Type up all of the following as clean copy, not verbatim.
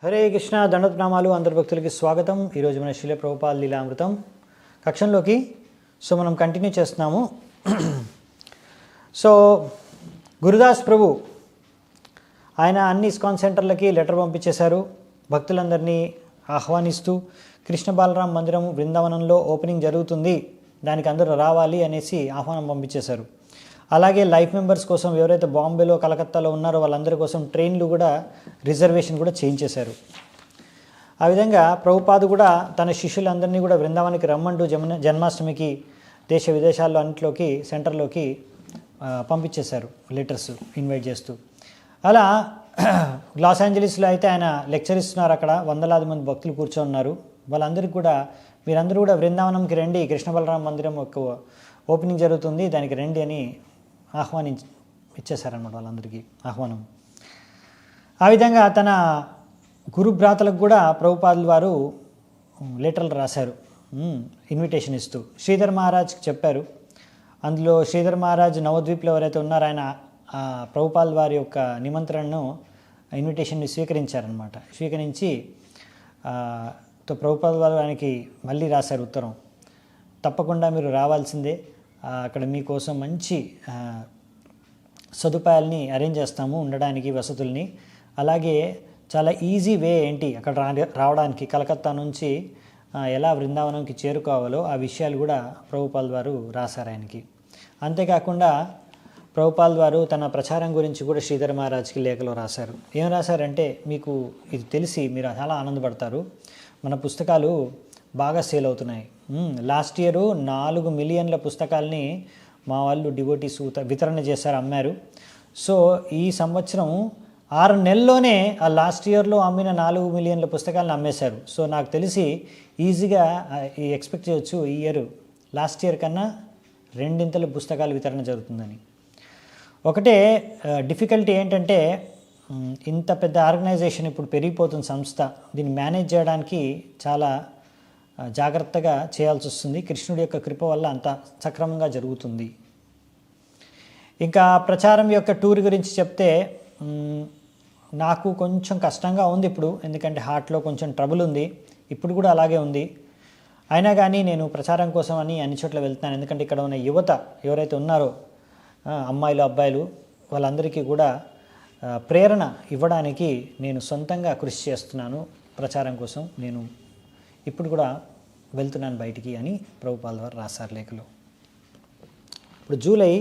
హరే కృష్ణ దండప్రణామాలు అందరి భక్తులకి స్వాగతం. ఈరోజు మన శ్రీల ప్రభుపాద లీలామృతం కక్షంలోకి మనం కంటిన్యూ చేస్తున్నాము. గురుదాస్ ప్రభు ఆయన అన్ని ఇస్కాన్ సెంటర్లకి లెటర్ పంపించేశారు. భక్తులందరినీ ఆహ్వానిస్తూ కృష్ణ బాలరాం మందిరం బృందావనంలో ఓపెనింగ్ జరుగుతుంది, దానికి అందరూ రావాలి అనేసి ఆహ్వానం పంపించేశారు. అలాగే లైఫ్ మెంబర్స్ కోసం ఎవరైతే బాంబేలో కలకత్తాలో ఉన్నారో వాళ్ళందరి కోసం ట్రైన్లు కూడా రిజర్వేషన్ కూడా చేయించేశారు. ఆ విధంగా ప్రభుపాద కూడా తన శిష్యులందరినీ కూడా బృందావనానికి రమ్మంటూ జన్మాష్టమికి దేశ విదేశాల్లో అన్నింటిలోకి సెంటర్లోకి పంపించేశారు లెటర్స్ ఇన్వైట్ చేస్తూ. అలా లాస్ ఏంజలీస్లో అయితే ఆయన లెక్చర్ ఇస్తున్నారు. అక్కడ వందలాది మంది భక్తులు కూర్చొన్నారు. వాళ్ళందరికీ కూడా మీరందరూ కూడా బృందావనంకి రండి, కృష్ణ బలరాం మందిరం ఒక ఓపెనింగ్ జరుగుతుంది, దానికి రండి అని ఇచ్చేశారన్నమాట వాళ్ళందరికీ ఆహ్వానం. ఆ విధంగా తన గురు భ్రాతలకు కూడా ప్రభుపాదుల వారు లెటర్లు రాశారు ఇన్విటేషన్ ఇస్తూ. శ్రీధర్ మహారాజ్కి చెప్పారు. అందులో శ్రీధర్ మహారాజ్ నవద్వీప్లో ఎవరైతే ఉన్నారో ఆయన ప్రభుపాదుల వారి యొక్క నిమంత్రణను ఇన్విటేషన్ని స్వీకరించారనమాట. స్వీకరించి ప్రభుపాదుల వారు ఆయనకి మళ్ళీ రాశారు ఉత్తరం. తప్పకుండా మీరు రావాల్సిందే, అక్కడ మీకోసం మంచి సదుపాయాలని అరేంజ్ చేస్తాము, ఉండడానికి వసతుల్ని. అలాగే చాలా ఈజీ వే ఏంటి అక్కడ రావడానికి, కలకత్తా నుంచి ఎలా బృందావనంకి చేరుకోవాలో ఆ విషయాలు కూడా ప్రభుపాదుల వారు రాశారు ఆయనకి. అంతేకాకుండా ప్రభుపాదుల వారు తన ప్రచారం గురించి కూడా శ్రీధర్ మహారాజ్కి లేఖలో రాశారు. ఏం రాశారంటే, మీకు ఇది తెలిసి మీరు చాలా ఆనందపడతారు, మన పుస్తకాలు బాగా సేల్ అవుతున్నాయి. లాస్ట్ ఇయర్ 4 మిలియన్ల పుస్తకాలని మా వాళ్ళు డివోటీస్ వితరణ చేశారు, అమ్మారు. సో ఈ సంవత్సరం 6 నెలల్లోనే ఆ లాస్ట్ ఇయర్లో అమ్మిన 4 మిలియన్ల పుస్తకాలను అమ్మేశారు. సో నాకు తెలిసి ఈజీగా ఎక్స్పెక్ట్ చేయొచ్చు ఈ ఇయర్ లాస్ట్ ఇయర్ కన్నా 2 పుస్తకాలు వితరణ జరుగుతుందని. ఒకటే డిఫికల్టీ ఏంటంటే, ఇంత పెద్ద ఆర్గనైజేషన్ ఇప్పుడు పెరిగిపోతున్న సంస్థ, దీన్ని మేనేజ్ చేయడానికి చాలా జాగ్రత్తగా చేయాల్సి వస్తుంది. కృష్ణుడి యొక్క కృప వల్ల అంత సక్రమంగా జరుగుతుంది. ఇంకా ప్రచారం యొక్క టూర్ గురించి చెప్తే, నాకు కొంచెం కష్టంగా ఉంది ఇప్పుడు, ఎందుకంటే హార్ట్లో కొంచెం ట్రబుల్ ఉంది, ఇప్పుడు కూడా అలాగే ఉంది. అయినా కానీ నేను ప్రచారం కోసం అని అన్ని చోట్ల వెళ్తున్నాను. ఎందుకంటే ఇక్కడ ఉన్న యువత ఎవరైతే ఉన్నారో, అమ్మాయిలు అబ్బాయిలు, వాళ్ళందరికీ కూడా ప్రేరణ ఇవ్వడానికి నేను సొంతంగా కృషి చేస్తున్నాను. ప్రచారం కోసం నేను ఇప్పుడు కూడా వెళ్తున్నాను బయటికి అని ప్రభుపాదుల వారు రాశారు లేఖలో. ఇప్పుడు జూలై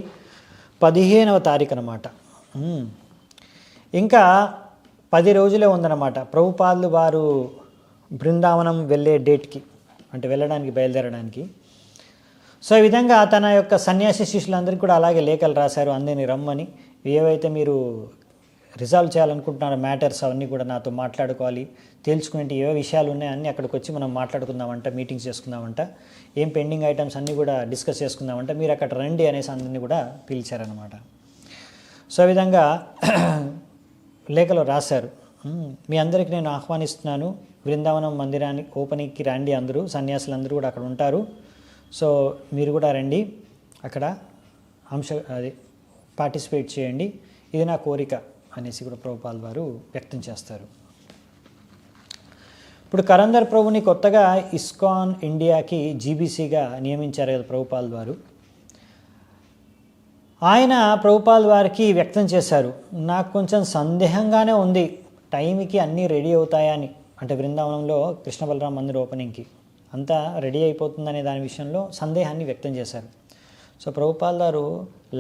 15వ తారీఖు అన్నమాట. ఇంకా 10 రోజులే ఉందన్నమాట ప్రభుపాదుల వారు బృందావనం వెళ్ళే డేట్కి, అంటే వెళ్ళడానికి బయలుదేరడానికి. సో ఈ విధంగా తన యొక్క సన్యాసి శిష్యులందరికీ కూడా అలాగే లేఖలు రాశారు, అందరినీ రమ్మని. ఏవైతే మీరు రిజాల్వ్ చేయాలనుకుంటున్నారో మ్యాటర్స్ అవన్నీ కూడా నాతో మాట్లాడుకోవాలి, తేల్చుకునే ఏ విషయాలు ఉన్నాయన్నీ అక్కడికి వచ్చి మనం మాట్లాడుకుందామంట, మీటింగ్స్ చేసుకుందామంట, ఏం పెండింగ్ ఐటమ్స్ అన్నీ కూడా డిస్కస్ చేసుకుందామంట, మీరు అక్కడ రండి అనేసి అందరినీ కూడా పిలిచారనమాట. సో ఈ విధంగా లేఖలో రాశారు. మీ అందరికీ నేను ఆహ్వానిస్తున్నాను, బృందావనం మందిరానికి ఓపెనింగ్కి రండి, అందరూ సన్యాసులందరూ కూడా అక్కడ ఉంటారు. సో మీరు కూడా రండి, అక్కడ పార్టిసిపేట్ చేయండి, ఇది నా కోరిక అనేసి కూడా ప్రభుపాదుల వారు వ్యక్తం చేస్తారు. ఇప్పుడు కరందర్ ప్రభుని కొత్తగా ఇస్కాన్ ఇండియాకి జీబీసీగా నియమించారు కదా ప్రభుపాదుల వారు. ఆయన ప్రభుపాదుల వారికి వ్యక్తం చేశారు, నాకు కొంచెం సందేహంగానే ఉంది, టైంకి అన్నీ రెడీ అవుతాయని, అంటే బృందావనంలో కృష్ణ బలరాం మందిర్ ఓపెనింగ్కి అంతా రెడీ అయిపోతుందనే దాని విషయంలో సందేహాన్ని వ్యక్తం చేశారు. సో ప్రభుపాదుల వారు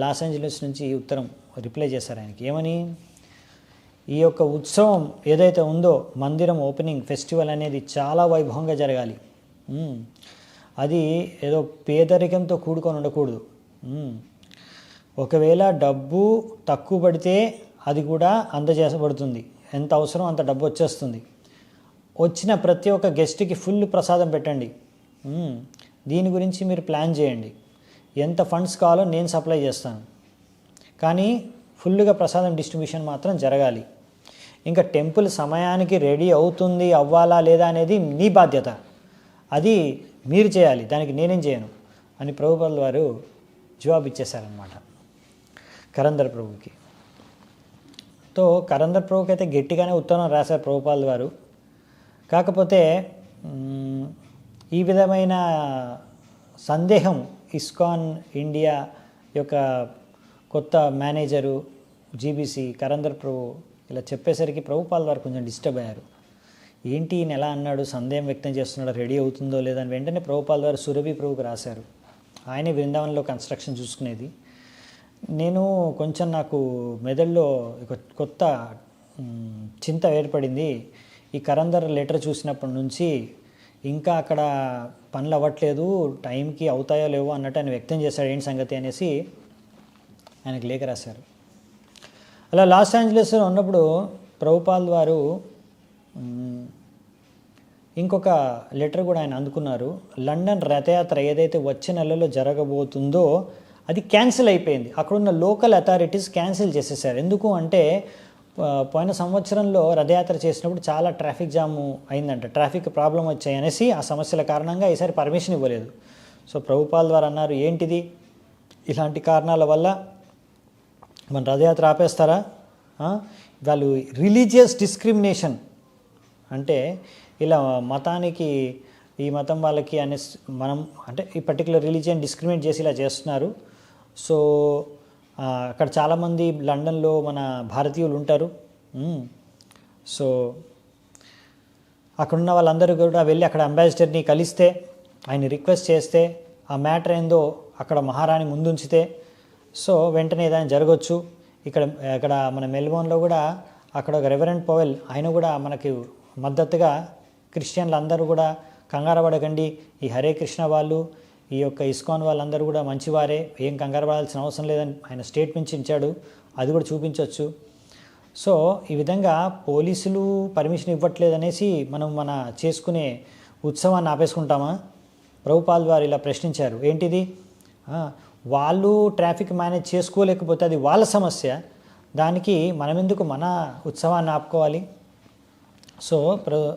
లాస్ ఏంజలీస్ నుంచి ఉత్తరం రిప్లై చేశారు ఆయనకి. ఏమని, ఈ యొక్క ఉత్సవం ఏదైతే ఉందో, మందిరం ఓపెనింగ్ ఫెస్టివల్ అనేది చాలా వైభవంగా జరగాలి. అది ఏదో పేదరికంతో కూడుకొని ఉండకూడదు. ఒకవేళ డబ్బు తక్కువ పడితే అది కూడా అందజేయబడుతుంది, ఎంత అవసరం అంత డబ్బు వచ్చేస్తుంది. వచ్చిన ప్రతి ఒక్క గెస్ట్కి ఫుల్ ప్రసాదం పెట్టండి, దీని గురించి మీరు ప్లాన్ చేయండి, ఎంత ఫండ్స్ కావాలో నేను సప్లై చేస్తాను, కానీ ఫుల్గా ప్రసాదం డిస్ట్రిబ్యూషన్ మాత్రం జరగాలి. ఇంకా టెంపుల్ సమయానికి రెడీ అవుతుంది అవ్వాలా లేదా అనేది మీ బాధ్యత, అది మీరు చేయాలి, దానికి నేనేం చేయను అని ప్రభుపాదుల వారు జవాబు ఇచ్చేశారనమాట కరందర్ ప్రభుకి. కరందర్ ప్రభుకి అయితే గట్టిగానే ఉత్తరం రాశారు ప్రభుపాదుల వారు. కాకపోతే ఈ విధమైన సందేహం ఇస్కాన్ ఇండియా యొక్క కొత్త మేనేజరు జీబీసీ కరందర్ ప్రభు ఇలా చెప్పేసరికి ప్రభుపాల్ వారు కొంచెం డిస్టర్బ్ అయ్యారు. ఏంటి ఈయన ఎలా అన్నాడు, సందేహం వ్యక్తం చేస్తున్నాడు, రెడీ అవుతుందో లేదని వెంటనే ప్రభుపాల్ వారు సురభి ప్రభుకి రాశారు. ఆయనే బృందావనంలో కన్స్ట్రక్షన్ చూసుకునేది. నేను కొంచెం నాకు మెదడులో కొత్త చింత ఏర్పడింది. ఈ కరందర్ లెటర్ చూసినప్పటి నుంచి ఇంకా అక్కడ పనులు అవ్వట్లేదు, టైంకి అవుతాయో లేవో అన్నట్టు ఆయన వ్యక్తం చేశాడు. ఏంటి సంగతి అనేసి ఆయనకు లేఖ రాశారు. అలా లాస్ ఏంజలస్లో ఉన్నప్పుడు ప్రభుపాల్ వారు ఇంకొక లెటర్ కూడా ఆయన అందుకున్నారు. లండన్ రథయాత్ర ఏదైతే వచ్చే నెలలో జరగబోతుందో అది క్యాన్సిల్ అయిపోయింది. అక్కడున్న లోకల్ అథారిటీస్ క్యాన్సిల్ చేసేసారు. ఎందుకు అంటే పోయిన సంవత్సరంలో రథయాత్ర చేసినప్పుడు చాలా ట్రాఫిక్ జాము అయిందంట, ట్రాఫిక్ ప్రాబ్లం వచ్చాయి అనేసి ఆ సమస్యల కారణంగా ఈసారి పర్మిషన్ ఇవ్వలేదు. సో ప్రభుపాల్ వారు అన్నారు, ఏంటిది ఇలాంటి కారణాల వల్ల మన రథయాత్ర ఆపేస్తారా? వాళ్ళు రిలీజియస్ డిస్క్రిమినేషన్ అంటే ఇలా మతానికి ఈ మతం వాళ్ళకి అనే మనం అంటే ఈ పర్టికులర్ రిలీజియన్ డిస్క్రిమినేట్ చేసి ఇలా చేస్తున్నారు. సో అక్కడ చాలామంది లండన్లో మన భారతీయులు ఉంటారు. సో అక్కడున్న వాళ్ళందరూ కూడా వెళ్ళి అక్కడ అంబాసిడర్ని కలిస్తే, ఆయన రిక్వెస్ట్ చేస్తే, ఆ మ్యాటర్ ఏందో అక్కడ మహారాణి ముందుంచితే సో వెంటనే ఏదైనా జరగవచ్చు. ఇక్కడ మన మెల్బోర్న్లో కూడా అక్కడ ఒక రెవరెండ్ పవెల్ ఆయన కూడా మనకి మద్దతుగా క్రిస్టియన్లు అందరూ కూడా కంగారు పడకండి, ఈ హరే కృష్ణ వాళ్ళు ఈ యొక్క ఇస్కాన్ వాళ్ళందరూ కూడా మంచివారే, ఏం కంగారు పడాల్సిన అవసరం లేదని ఆయన స్టేట్మెంట్ ఇచ్చాడు. అది కూడా చూపించవచ్చు. సో ఈ విధంగా పోలీసులు పర్మిషన్ ఇవ్వట్లేదనేసి మనం మన చేసుకునే ఉత్సవాన్ని ఆపేసుకుంటామా? ప్రభుపాల్ వారు ఇలా ప్రశ్నించారు. ఏంటిది, వాళ్ళు ట్రాఫిక్ మేనేజ్ చేసుకోలేకపోతే అది వాళ్ళ సమస్య, దానికి మనం ఎందుకు మన ఉత్సవాన్ని ఆపుకోవాలి? సో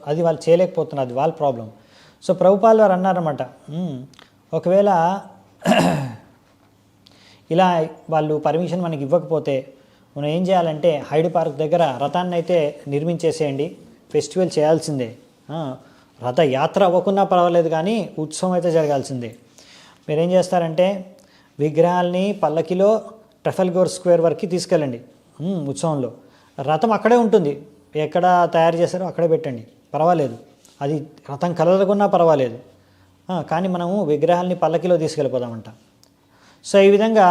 అది వాళ్ళు చేయలేకపోతున్నారు, అది వాళ్ళ ప్రాబ్లం. సో ప్రభుపాల్ వారు అన్నారన్నమాట, ఒకవేళ ఇలా వాళ్ళు పర్మిషన్ మనకి ఇవ్వకపోతే మనం ఏం చేయాలంటే హైడ్ పార్క్ దగ్గర రథాన్ని అయితే నిర్మించేసేయండి, ఫెస్టివల్ చేయాల్సిందే. రథ యాత్ర అవ్వకున్నా పర్వాలేదు కానీ ఉత్సవం అయితే జరగాల్సిందే. మీరేం చేస్తారంటే విగ్రహాల్ని పల్లకిలో ట్రఫల్గర్ స్క్వేర్ వరకు తీసుకెళ్ళండి. ఉత్సవంలో రథం అక్కడే ఉంటుంది, ఎక్కడ తయారు చేస్తారో అక్కడే పెట్టండి, పర్వాలేదు. అది రథం కలగకున్నా పర్వాలేదు, కానీ మనము విగ్రహాల్ని పల్లకిలో తీసుకెళ్ళిపోదామంట. సో ఈ విధంగా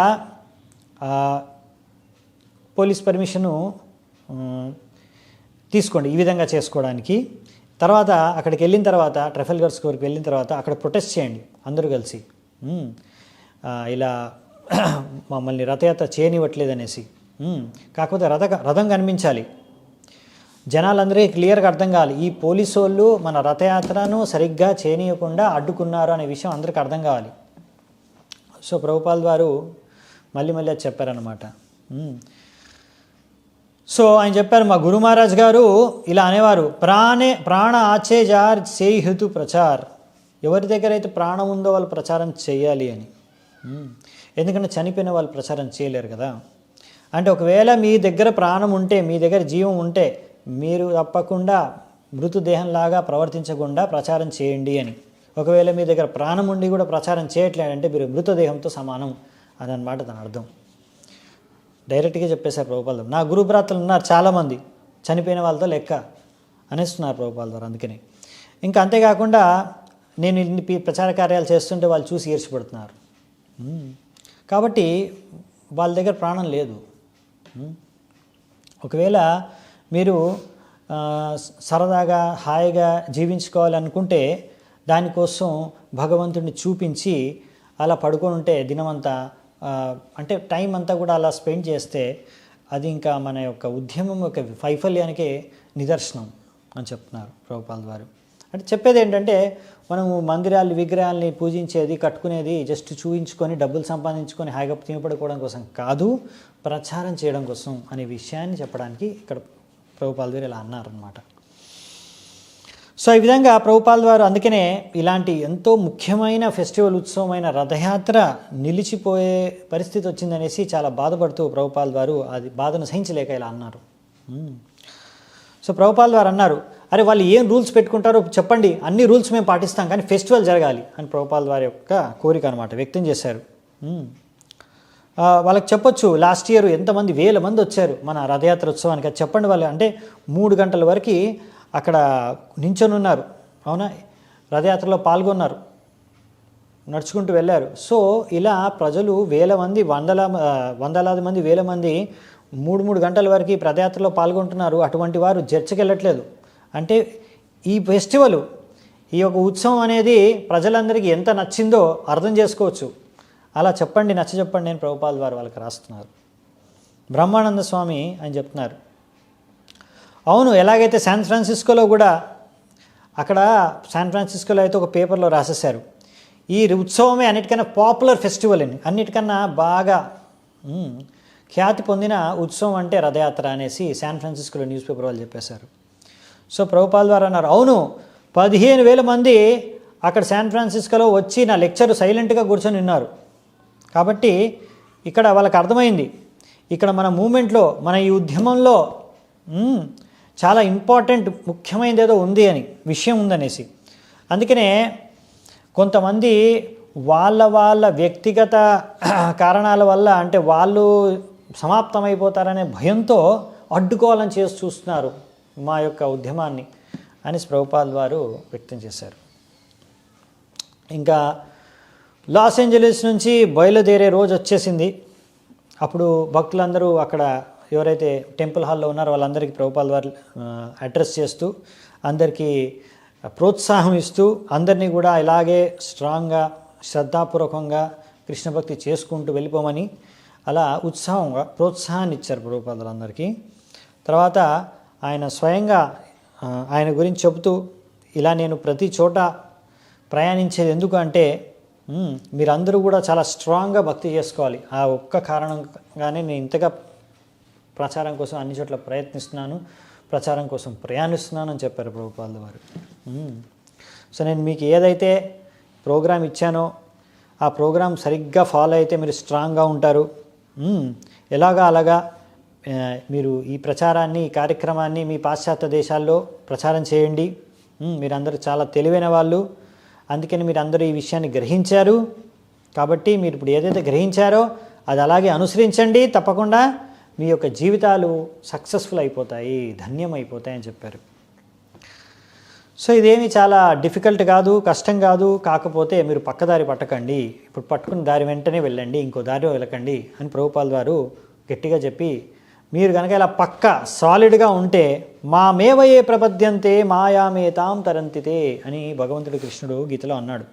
పోలీస్ పర్మిషను తీసుకోండి ఈ విధంగా చేసుకోవడానికి. తర్వాత అక్కడికి వెళ్ళిన తర్వాత ట్రఫల్గర్ స్క్వేర్కి వెళ్ళిన తర్వాత అక్కడ ప్రొటెస్ట్ చేయండి అందరూ కలిసి, ఇలా మమ్మల్ని రథయాత్ర చేయనివ్వట్లేదనేసి. కాకపోతే రథం కనిపించాలి, జనాలందరికీ క్లియర్గా అర్థం కావాలి, ఈ పోలీసు వాళ్ళు మన రథయాత్రను సరిగ్గా చేయనీయకుండా అడ్డుకున్నారు అనే విషయం అందరికీ అర్థం కావాలి. సో ప్రభుపాల్ వారు మళ్ళీ అది చెప్పారనమాట. సో ఆయన చెప్పారు, మా గురు మహారాజ్ గారు ఇలా అనేవారు, ప్రాణ ఆచే జార్ సేహుతు ప్రచార్, ఎవరి దగ్గర అయితే ప్రాణం ఉందో వాళ్ళు ప్రచారం చేయాలి అని. ఎందుకంటే చనిపోయిన వాళ్ళు ప్రచారం చేయలేరు కదా. అంటే ఒకవేళ మీ దగ్గర ప్రాణం ఉంటే, మీ దగ్గర జీవం ఉంటే మీరు తప్పకుండా మృతదేహంలాగా ప్రవర్తించకుండా ప్రచారం చేయండి అని. ఒకవేళ మీ దగ్గర ప్రాణం ఉండి కూడా ప్రచారం చేయట్లేదంటే మీరు మృతదేహంతో సమానం అదనమాట దాని అర్థం. డైరెక్ట్గా చెప్పేశారు ప్రభుపాల్. నా గురు భ్రాతలు ఉన్నారు చాలామంది, చనిపోయిన వాళ్ళతో లెక్క అనేస్తున్నారు ప్రభుపాల్ ద్వారా. అందుకని ఇంకా అంతేకాకుండా నేను ఇన్ని ప్రచార కార్యాలు చేస్తుంటే వాళ్ళు చూసి ఈర్చిపడుతున్నారు. కాబట్టి వాళ్ళ దగ్గర ప్రాణం లేదు. ఒకవేళ మీరు సరదాగా హాయిగా జీవించుకోవాలనుకుంటే దానికోసం భగవంతుడిని చూపించి అలా పడుకొని ఉంటే దినమంతా, అంటే టైం అంతా కూడా అలా స్పెండ్ చేస్తే అది ఇంకా మన యొక్క ఉద్యమం యొక్క వైఫల్యానికే నిదర్శనం అని చెప్తున్నారు ప్రభుపాల్ వారు. అంటే చెప్పేది ఏంటంటే మనము మందిరాలు విగ్రహాలని పూజించేది కట్టుకునేది జస్ట్ చూయించుకొని డబ్బులు సంపాదించుకొని హాయిగా తినపడుకోవడం కోసం కాదు, ప్రచారం చేయడం కోసం అనే విషయాన్ని చెప్పడానికి ఇక్కడ ప్రభుపాల్ వారు ఇలా అన్నారనమాట. సో ఈ విధంగా ప్రభుపాల్ వారు అందుకనే ఇలాంటి ఎంతో ముఖ్యమైన ఫెస్టివల్ ఉత్సవమైన రథయాత్ర నిలిచిపోయే పరిస్థితి వచ్చిందనేసి చాలా బాధపడుతూ ప్రభుపాల్ వారు అది బాధను సహించలేక ఇలా అన్నారు. సో ప్రభుపాల్ వారు అన్నారు, అరే వాళ్ళు ఏం రూల్స్ పెట్టుకుంటారో చెప్పండి, అన్ని రూల్స్ మేము పాటిస్తాం కానీ ఫెస్టివల్ జరగాలి అని ప్రభుపాల్ వారి యొక్క కోరిక అనమాట వ్యక్తం చేశారు. వాళ్ళకి చెప్పొచ్చు, లాస్ట్ ఇయర్ ఎంతమంది వేల మంది వచ్చారు మన రథయాత్ర ఉత్సవానికి, అది చెప్పండి వాళ్ళు. అంటే 3 గంటల వరకు అక్కడ నించొని ఉన్నారు, అవునా, రథయాత్రలో పాల్గొన్నారు, నడుచుకుంటూ వెళ్ళారు. సో ఇలా ప్రజలు వేల మంది, వందలాది మంది, వేల మంది 3 గంటల వరకు రథయాత్రలో పాల్గొంటున్నారు. అటువంటి వారు చర్చకి వెళ్ళట్లేదు. అంటే ఈ ఫెస్టివల్, ఈ యొక్క ఉత్సవం అనేది ప్రజలందరికీ ఎంత నచ్చిందో అర్థం చేసుకోవచ్చు. అలా చెప్పండి, నచ్చ చెప్పండి అని ప్రభుపాల్ వారు వాళ్ళకి రాస్తున్నారు. బ్రహ్మానంద స్వామి అని చెప్తున్నారు, అవును, ఎలాగైతే శాన్ ఫ్రాన్సిస్కోలో కూడా, అక్కడ శాన్ ఫ్రాన్సిస్కోలో అయితే ఒక పేపర్లో రాసేశారు, ఈ ఉత్సవమే అన్నిటికన్నా పాపులర్ ఫెస్టివల్ అని, అన్నిటికన్నా బాగా ఖ్యాతి పొందిన ఉత్సవం అంటే రథయాత్ర అనేసి శాన్ ఫ్రాన్సిస్కోలో న్యూస్ పేపర్ వాళ్ళు చెప్పేశారు. సో ప్రభుపాల్ వారు అన్నారు, అవును, 15,000 మంది అక్కడ శాన్ ఫ్రాన్సిస్కోలో వచ్చి నా లెక్చర్ సైలెంట్గా కూర్చొని ఉన్నారు. కాబట్టి ఇక్కడ వాళ్ళకి అర్థమైంది, ఇక్కడ మన మూమెంట్లో, మన ఈ ఉద్యమంలో చాలా ఇంపార్టెంట్, ముఖ్యమైనది ఏదో ఉంది అని, విషయం ఉందనేసి. అందుకనే కొంతమంది వాళ్ళ వ్యక్తిగత కారణాల వల్ల, అంటే వాళ్ళు సమాప్తమైపోతారనే భయంతో అడ్డుకోవాలని చేసి చూస్తున్నారు మా యొక్క ఉద్యమాన్ని అని ప్రభుపాల్ వారు వ్యక్తం చేశారు. ఇంకా లాస్ ఏంజలీస్ నుంచి బయలుదేరే రోజు వచ్చేసింది. అప్పుడు భక్తులందరూ అక్కడ ఎవరైతే టెంపుల్ హాల్లో ఉన్నారో వాళ్ళందరికీ ప్రభుపాల్ వారు అడ్రస్ చేస్తూ, అందరికీ ప్రోత్సాహం ఇస్తూ, అందరినీ కూడా ఇలాగే స్ట్రాంగ్గా, శ్రద్ధాపూర్వకంగా కృష్ణ భక్తి చేసుకుంటూ వెళ్ళిపోమని అలా ఉత్సాహంగా ప్రోత్సాహాన్ని ఇచ్చారు ప్రభుపాల్ వారందరికీ. తర్వాత ఆయన స్వయంగా ఆయన గురించి చెబుతూ, ఇలా నేను ప్రతి చోట ప్రయాణించేది ఎందుకు అంటే, మీరందరూ కూడా చాలా స్ట్రాంగ్గా భక్తి చేసుకోవాలి, ఆ ఒక్క కారణంగానే నేను ఇంతగా ప్రచారం కోసం అన్ని చోట్ల ప్రయత్నిస్తున్నాను, ప్రచారం కోసం ప్రయాణిస్తున్నాను అని చెప్పారు ప్రభుపాల్ వారు. సో నేను మీకు ఏదైతే ప్రోగ్రాం ఇచ్చానో ఆ ప్రోగ్రాం సరిగ్గా ఫాలో అయితే మీరు స్ట్రాంగ్గా ఉంటారు. అలాగా మీరు ఈ ప్రచారాన్ని, ఈ కార్యక్రమాన్ని మీ పాశ్చాత్య దేశాల్లో ప్రచారం చేయండి. మీరందరూ చాలా తెలివైన వాళ్ళు, అందుకని మీరు అందరూ ఈ విషయాన్ని గ్రహించారు. కాబట్టి మీరు ఇప్పుడు ఏదైతే గ్రహించారో అది అలాగే అనుసరించండి, తప్పకుండా మీ యొక్క జీవితాలు సక్సెస్ఫుల్ అయిపోతాయి, ధన్యం అయిపోతాయి అని చెప్పారు. సో ఇదేమి చాలా డిఫికల్ట్ కాదు, కష్టం కాదు, కాకపోతే మీరు పక్కదారి పట్టకండి, ఇప్పుడు పట్టుకుని దారి వెంటనే వెళ్ళండి, ఇంకో దారిలో వెళ్ళకండి అని ప్రభుపాల్ వారు గట్టిగా చెప్పి, మీరు కనుక ఇలా పక్క సాలిడ్గా ఉంటే మామేవయే ప్రపద్యంతే మాయామేతాం తరంతితే అని భగవంతుడు కృష్ణుడు గీతలో అన్నాడు.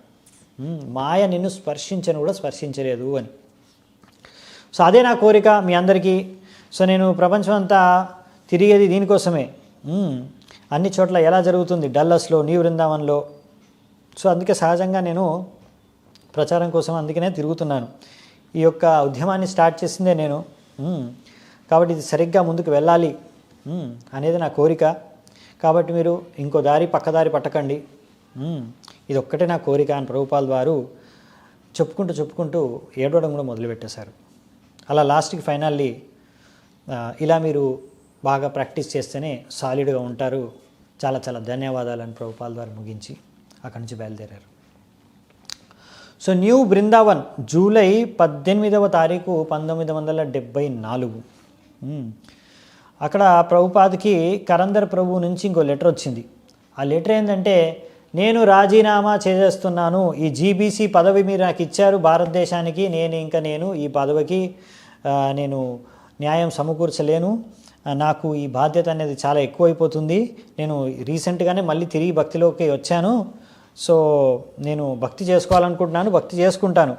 మాయ నిన్ను స్పర్శించను కూడా స్పర్శించలేదు అని. సో అదే నా కోరిక మీ అందరికీ. సో నేను ప్రపంచం అంతా తిరిగేది దీనికోసమే. అన్ని చోట్ల ఎలా జరుగుతుంది, డల్లస్లో, న్యూ బృందావన్లో. సో అందుకే సహజంగా నేను ప్రచారం కోసం అందుకనే తిరుగుతున్నాను. ఈ యొక్క ఉద్యమాన్ని స్టార్ట్ చేసిందే నేను. కాబట్టి ఇది సరిగ్గా ముందుకు వెళ్ళాలి అనేది నా కోరిక. కాబట్టి మీరు ఇంకో దారి పక్కదారి పట్టకండి, ఇది ఒక్కటే నా కోరిక అని ప్రభుపాల్ వారు చెప్పుకుంటూ ఏడవడం కూడా మొదలుపెట్టేశారు. అలా లాస్ట్కి ఫైనల్లీ ఇలా మీరు బాగా ప్రాక్టీస్ చేస్తేనే సాలిడ్గా ఉంటారు, చాలా చాలా ధన్యవాదాలు అని ప్రభుపాల్ వారు ముగించి అక్కడి నుంచి బయలుదేరారు. సో న్యూ బృందావన్ జూలై 18వ తారీఖు 1974. అక్కడ ప్రభుపాద్కి కరందర్ ప్రభు నుంచి ఇంకో లెటర్ వచ్చింది. ఆ లెటర్ ఏంటంటే, నేను రాజీనామా చేసేస్తున్నాను, ఈ జీబీసీ పదవి మీరు నాకు ఇచ్చారు భారతదేశానికి, నేను ఈ పదవికి నేను న్యాయం సమకూర్చలేను, నాకు ఈ బాధ్యత అనేది చాలా ఎక్కువైపోతుంది, నేను రీసెంట్గానే మళ్ళీ తిరిగి భక్తిలోకి వచ్చాను, సో నేను భక్తి చేసుకోవాలనుకుంటున్నాను, భక్తి చేసుకుంటాను,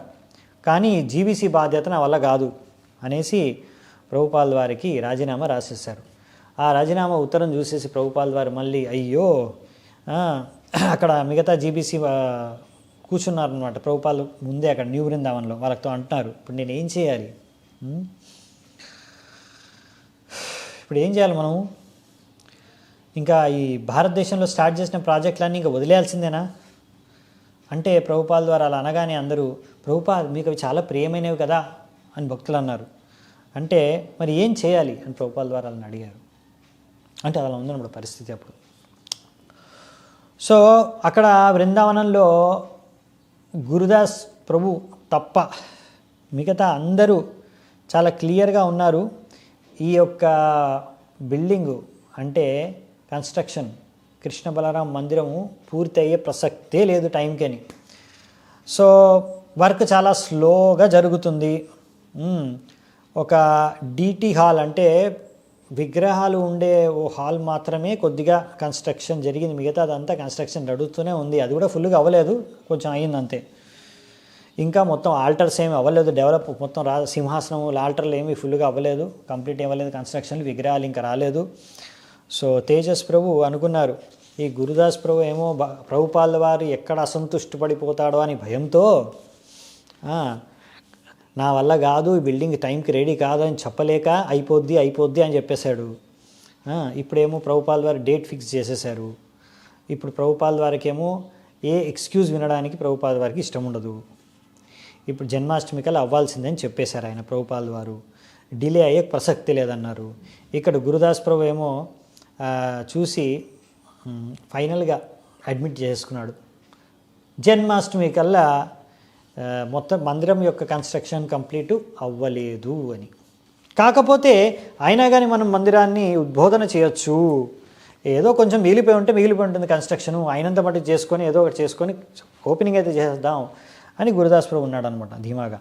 కానీ జీబీసీ బాధ్యత నా వల్ల కాదు అనేసి ప్రభుపాల్ వారికి రాజీనామా రాసేశారు. ఆ రాజీనామా ఉత్తరం చూసేసి ప్రభుపాల్ వారు మళ్ళీ అయ్యో, అక్కడ మిగతా జీబీసీ కూర్చున్నారనమాట ప్రభుపాల్ ముందే అక్కడ న్యూ బృందావన్లో. వాళ్ళతో అంటున్నారు, ఇప్పుడు నేను ఏం చేయాలి, ఇప్పుడు ఏం చేయాలి మనం, ఇంకా ఈ భారతదేశంలో స్టార్ట్ చేసిన ప్రాజెక్టులన్నీ ఇంకా వదిలేయాల్సిందేనా అంటే ప్రభుపాల్ ద్వారా అలా అనగానే అందరూ, ప్రభుపాద్ మీకు అవి చాలా ప్రియమైనవి కదా అని భక్తులు అన్నారు. అంటే మరి ఏం చేయాలి అని ప్రభుపాల్ ద్వారా వాళ్ళని అడిగారు. అంటే అలా ఉందన్నమాట పరిస్థితి. అప్పుడు సో అక్కడ బృందావనంలో గురుదాస్ ప్రభు తప్ప మిగతా అందరూ చాలా క్లియర్గా ఉన్నారు. ఈ యొక్క బిల్డింగు అంటే కన్స్ట్రక్షన్ కృష్ణ బలరాం మందిరము పూర్తి అయ్యే ప్రసక్తే లేదు టైంకని. సో వర్క్ చాలా స్లోగా జరుగుతుంది. ఒక డిటి హాల్ అంటే విగ్రహాలు ఉండే ఓ హాల్ మాత్రమే కొద్దిగా కన్స్ట్రక్షన్ జరిగింది, మిగతాదంతా కన్స్ట్రక్షన్ నడుస్తూనే ఉంది. అది కూడా ఫుల్గా అవ్వలేదు, కొంచెం అయ్యింది అంతే. ఇంకా మొత్తం ఆల్టర్స్ ఏమి అవ్వలేదు, డెవలప్ మొత్తం సింహాసనం ఆల్టర్లు ఏమి ఫుల్గా అవ్వలేదు, కంప్లీట్ అవ్వలేదు కన్స్ట్రక్షన్లు, విగ్రహాలు ఇంకా రాలేదు. సో తేజస్ ప్రభు అనుకున్నారు ఈ గురుదాస్ ప్రభు ఏమో ప్రభుపాల వారు ఎక్కడ అసంతుష్టి పడిపోతాడో అని భయంతో నా వల్ల కాదు, ఈ బిల్డింగ్ టైంకి రెడీ కాదు అని చెప్పలేక అయిపోద్ది అని చెప్పేశాడు. ఇప్పుడేమో ప్రభుపాల వారు డేట్ ఫిక్స్ చేసేశారు. ఇప్పుడు ప్రభుపాల వారికేమో ఏ ఎక్స్క్యూజ్ వినడానికి ప్రభుపాల వారికి ఇష్టం ఉండదు. ఇప్పుడు జన్మాష్టమికలు అవ్వాల్సిందని చెప్పేశారు ఆయన ప్రభుపాల వారు, డిలే అయ్యే ప్రసక్తి లేదన్నారు. ఇక్కడ గురుదాస్ ప్రభు ఏమో చూసి ఫైనల్గా అడ్మిట్ చేసుకున్నాడు జన్మాష్టమి కల్లా మొత్తం మందిరం యొక్క కన్స్ట్రక్షన్ కంప్లీట్ అవ్వలేదు అని. కాకపోతే అయినా కానీ మనం మందిరాన్ని ఉద్బోధన చేయొచ్చు, ఏదో కొంచెం మిగిలిపోయి ఉంటుంది కన్స్ట్రక్షను, అయినంత మటుకు చేసుకొని ఏదో ఒకటి చేసుకొని ఓపెనింగ్ అయితే చేద్దాం అని గురుదాస్ ప్రభు ఉన్నాడు అనమాట ధీమాగా.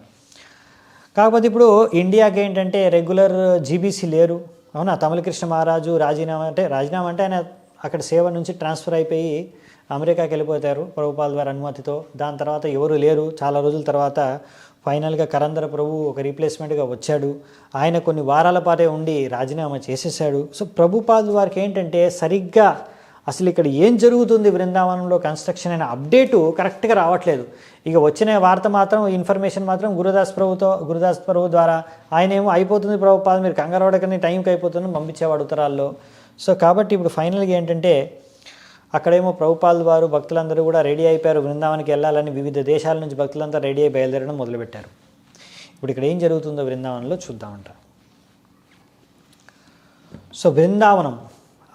కాకపోతే ఇప్పుడు ఇండియాకి ఏంటంటే రెగ్యులర్ జీబీసీ లేరు, అవునా. తమిళకృష్ణ మహారాజు రాజీనామా అంటే ఆయన అక్కడ సేవ నుంచి ట్రాన్స్ఫర్ అయిపోయి అమెరికాకి వెళ్ళిపోతారు ప్రభుపాల్ వారి అనుమతితో. దాని తర్వాత ఎవరు లేరు. చాలా రోజుల తర్వాత ఫైనల్గా కరందర ప్రభు ఒక రీప్లేస్మెంట్గా వచ్చాడు. ఆయన కొన్ని వారాల పాటే ఉండి రాజీనామా చేసేసాడు. సో ప్రభుపాల్ వారికి ఏంటంటే సరిగ్గా అసలు ఇక్కడ ఏం జరుగుతుంది బృందావనంలో కన్స్ట్రక్షన్ అనే అప్డేటు కరెక్ట్గా రావట్లేదు. ఇక వచ్చిన వార్త మాత్రం ఇన్ఫర్మేషన్ మాత్రం గురుదాస్ ప్రభు ద్వారా ఆయన ఏమో అయిపోతుంది ప్రభుపాల్ మీరు కంగారు పడకని టైంకి అయిపోతుందని పంపించేవాడు ఉత్తరాల్లో. సో కాబట్టి ఇప్పుడు ఫైనల్గా ఏంటంటే అక్కడేమో ప్రభుపాల్ వారు భక్తులందరూ కూడా రెడీ అయిపోయారు, బృందావనానికి వెళ్ళాలని వివిధ దేశాల నుంచి భక్తులంతా రెడీ అయి బయలుదేరడం మొదలుపెట్టారు. ఇప్పుడు ఇక్కడ ఏం జరుగుతుందో బృందావనంలో చూద్దామంట. So Brindavanam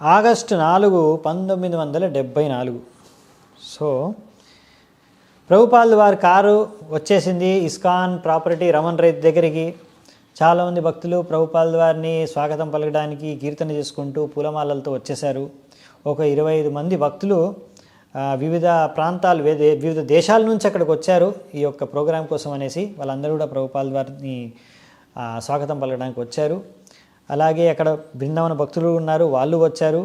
August 4, 1974. So Prabhupad వారి కారు వచ్చేసింది ఇస్కాన్ ప్రాపర్టీ రమణ్ రైత్ దగ్గరికి. చాలామంది భక్తులు ప్రభుపాల్ వారిని స్వాగతం పలకడానికి కీర్తన చేసుకుంటూ పూలమాలలతో వచ్చేశారు. ఒక 25 మంది భక్తులు వివిధ ప్రాంతాలు వివిధ దేశాల నుంచి అక్కడికి వచ్చారు ఈ యొక్క ప్రోగ్రాం కోసం అనేసి. వాళ్ళందరూ కూడా ప్రభుపాల్ వారిని స్వాగతం పలకడానికి వచ్చారు. అలాగే అక్కడ బృందావన భక్తులు ఉన్నారు, వాళ్ళు వచ్చారు.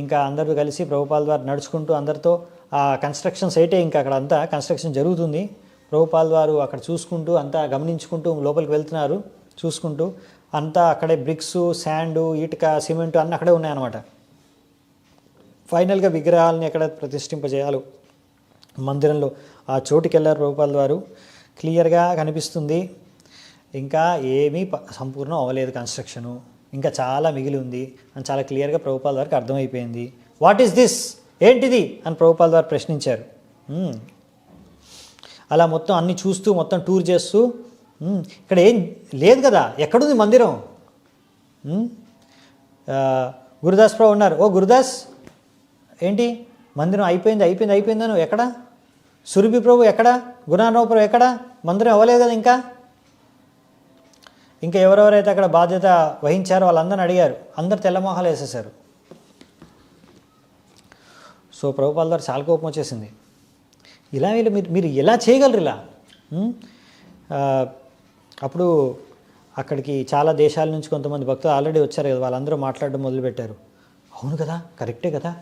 ఇంకా అందరూ కలిసి ప్రభుపాల్ వారు నడుచుకుంటూ అందరితో ఆ కన్స్ట్రక్షన్ సైటే ఇంకా అక్కడ అంతా కన్స్ట్రక్షన్ జరుగుతుంది. ప్రభుపాల్ వారు అక్కడ చూసుకుంటూ అంతా గమనించుకుంటూ లోపలికి వెళ్తున్నారు. చూసుకుంటూ అంతా అక్కడే బ్రిక్స్, శాండు, ఇటుక, సిమెంటు అన్నీ అక్కడే ఉన్నాయన్నమాట. ఫైనల్గా విగ్రహాలని ఎక్కడ ప్రతిష్ఠింపజేయాలి మందిరంలో ఆ చోటుకి వెళ్ళారు ప్రభుపాల్ వారు. క్లియర్గా కనిపిస్తుంది ఇంకా ఏమీ సంపూర్ణం అవ్వలేదు కన్స్ట్రక్షను, ఇంకా చాలా మిగిలి ఉంది అని చాలా క్లియర్గా ప్రభుపాల్ వారికి అర్థమైపోయింది. వాట్ ఈస్ దిస్, ఏంటిది అని ప్రభుపాల్ వారు ప్రశ్నించారు. అలా మొత్తం అన్ని చూస్తూ మొత్తం టూర్ చేస్తూ ఇక్కడ ఏం లేదు కదా, ఎక్కడుంది మందిరం. గురుదాస్ ప్రభు ఉన్నారు. ఓ గురుదాస్ ఏంటి మందిరం అయిపోయిందను ఎక్కడ? సురభి ప్రభు ఎక్కడ? గురునానరావు ప్రభు ఎక్కడ? మందిరం అవ్వలేదు కదా ఇంకా ఎవరెవరైతే అక్కడ బాధ్యత వహించారో వాళ్ళందరిని అడిగారు. అందరు తెల్లమొహాలు వేసేసారు. సో ప్రభుపాల్ వారు చాలా కోపం వచ్చేసింది. ఇలా మీరు ఎలా చేయగలరు ఇలా? అప్పుడు అక్కడికి చాలా దేశాల నుంచి కొంతమంది భక్తులు ఆల్రెడీ వచ్చారు కదా, వాళ్ళందరూ మాట్లాడడం మొదలుపెట్టారు. అవును కదా, కరెక్టే కదా.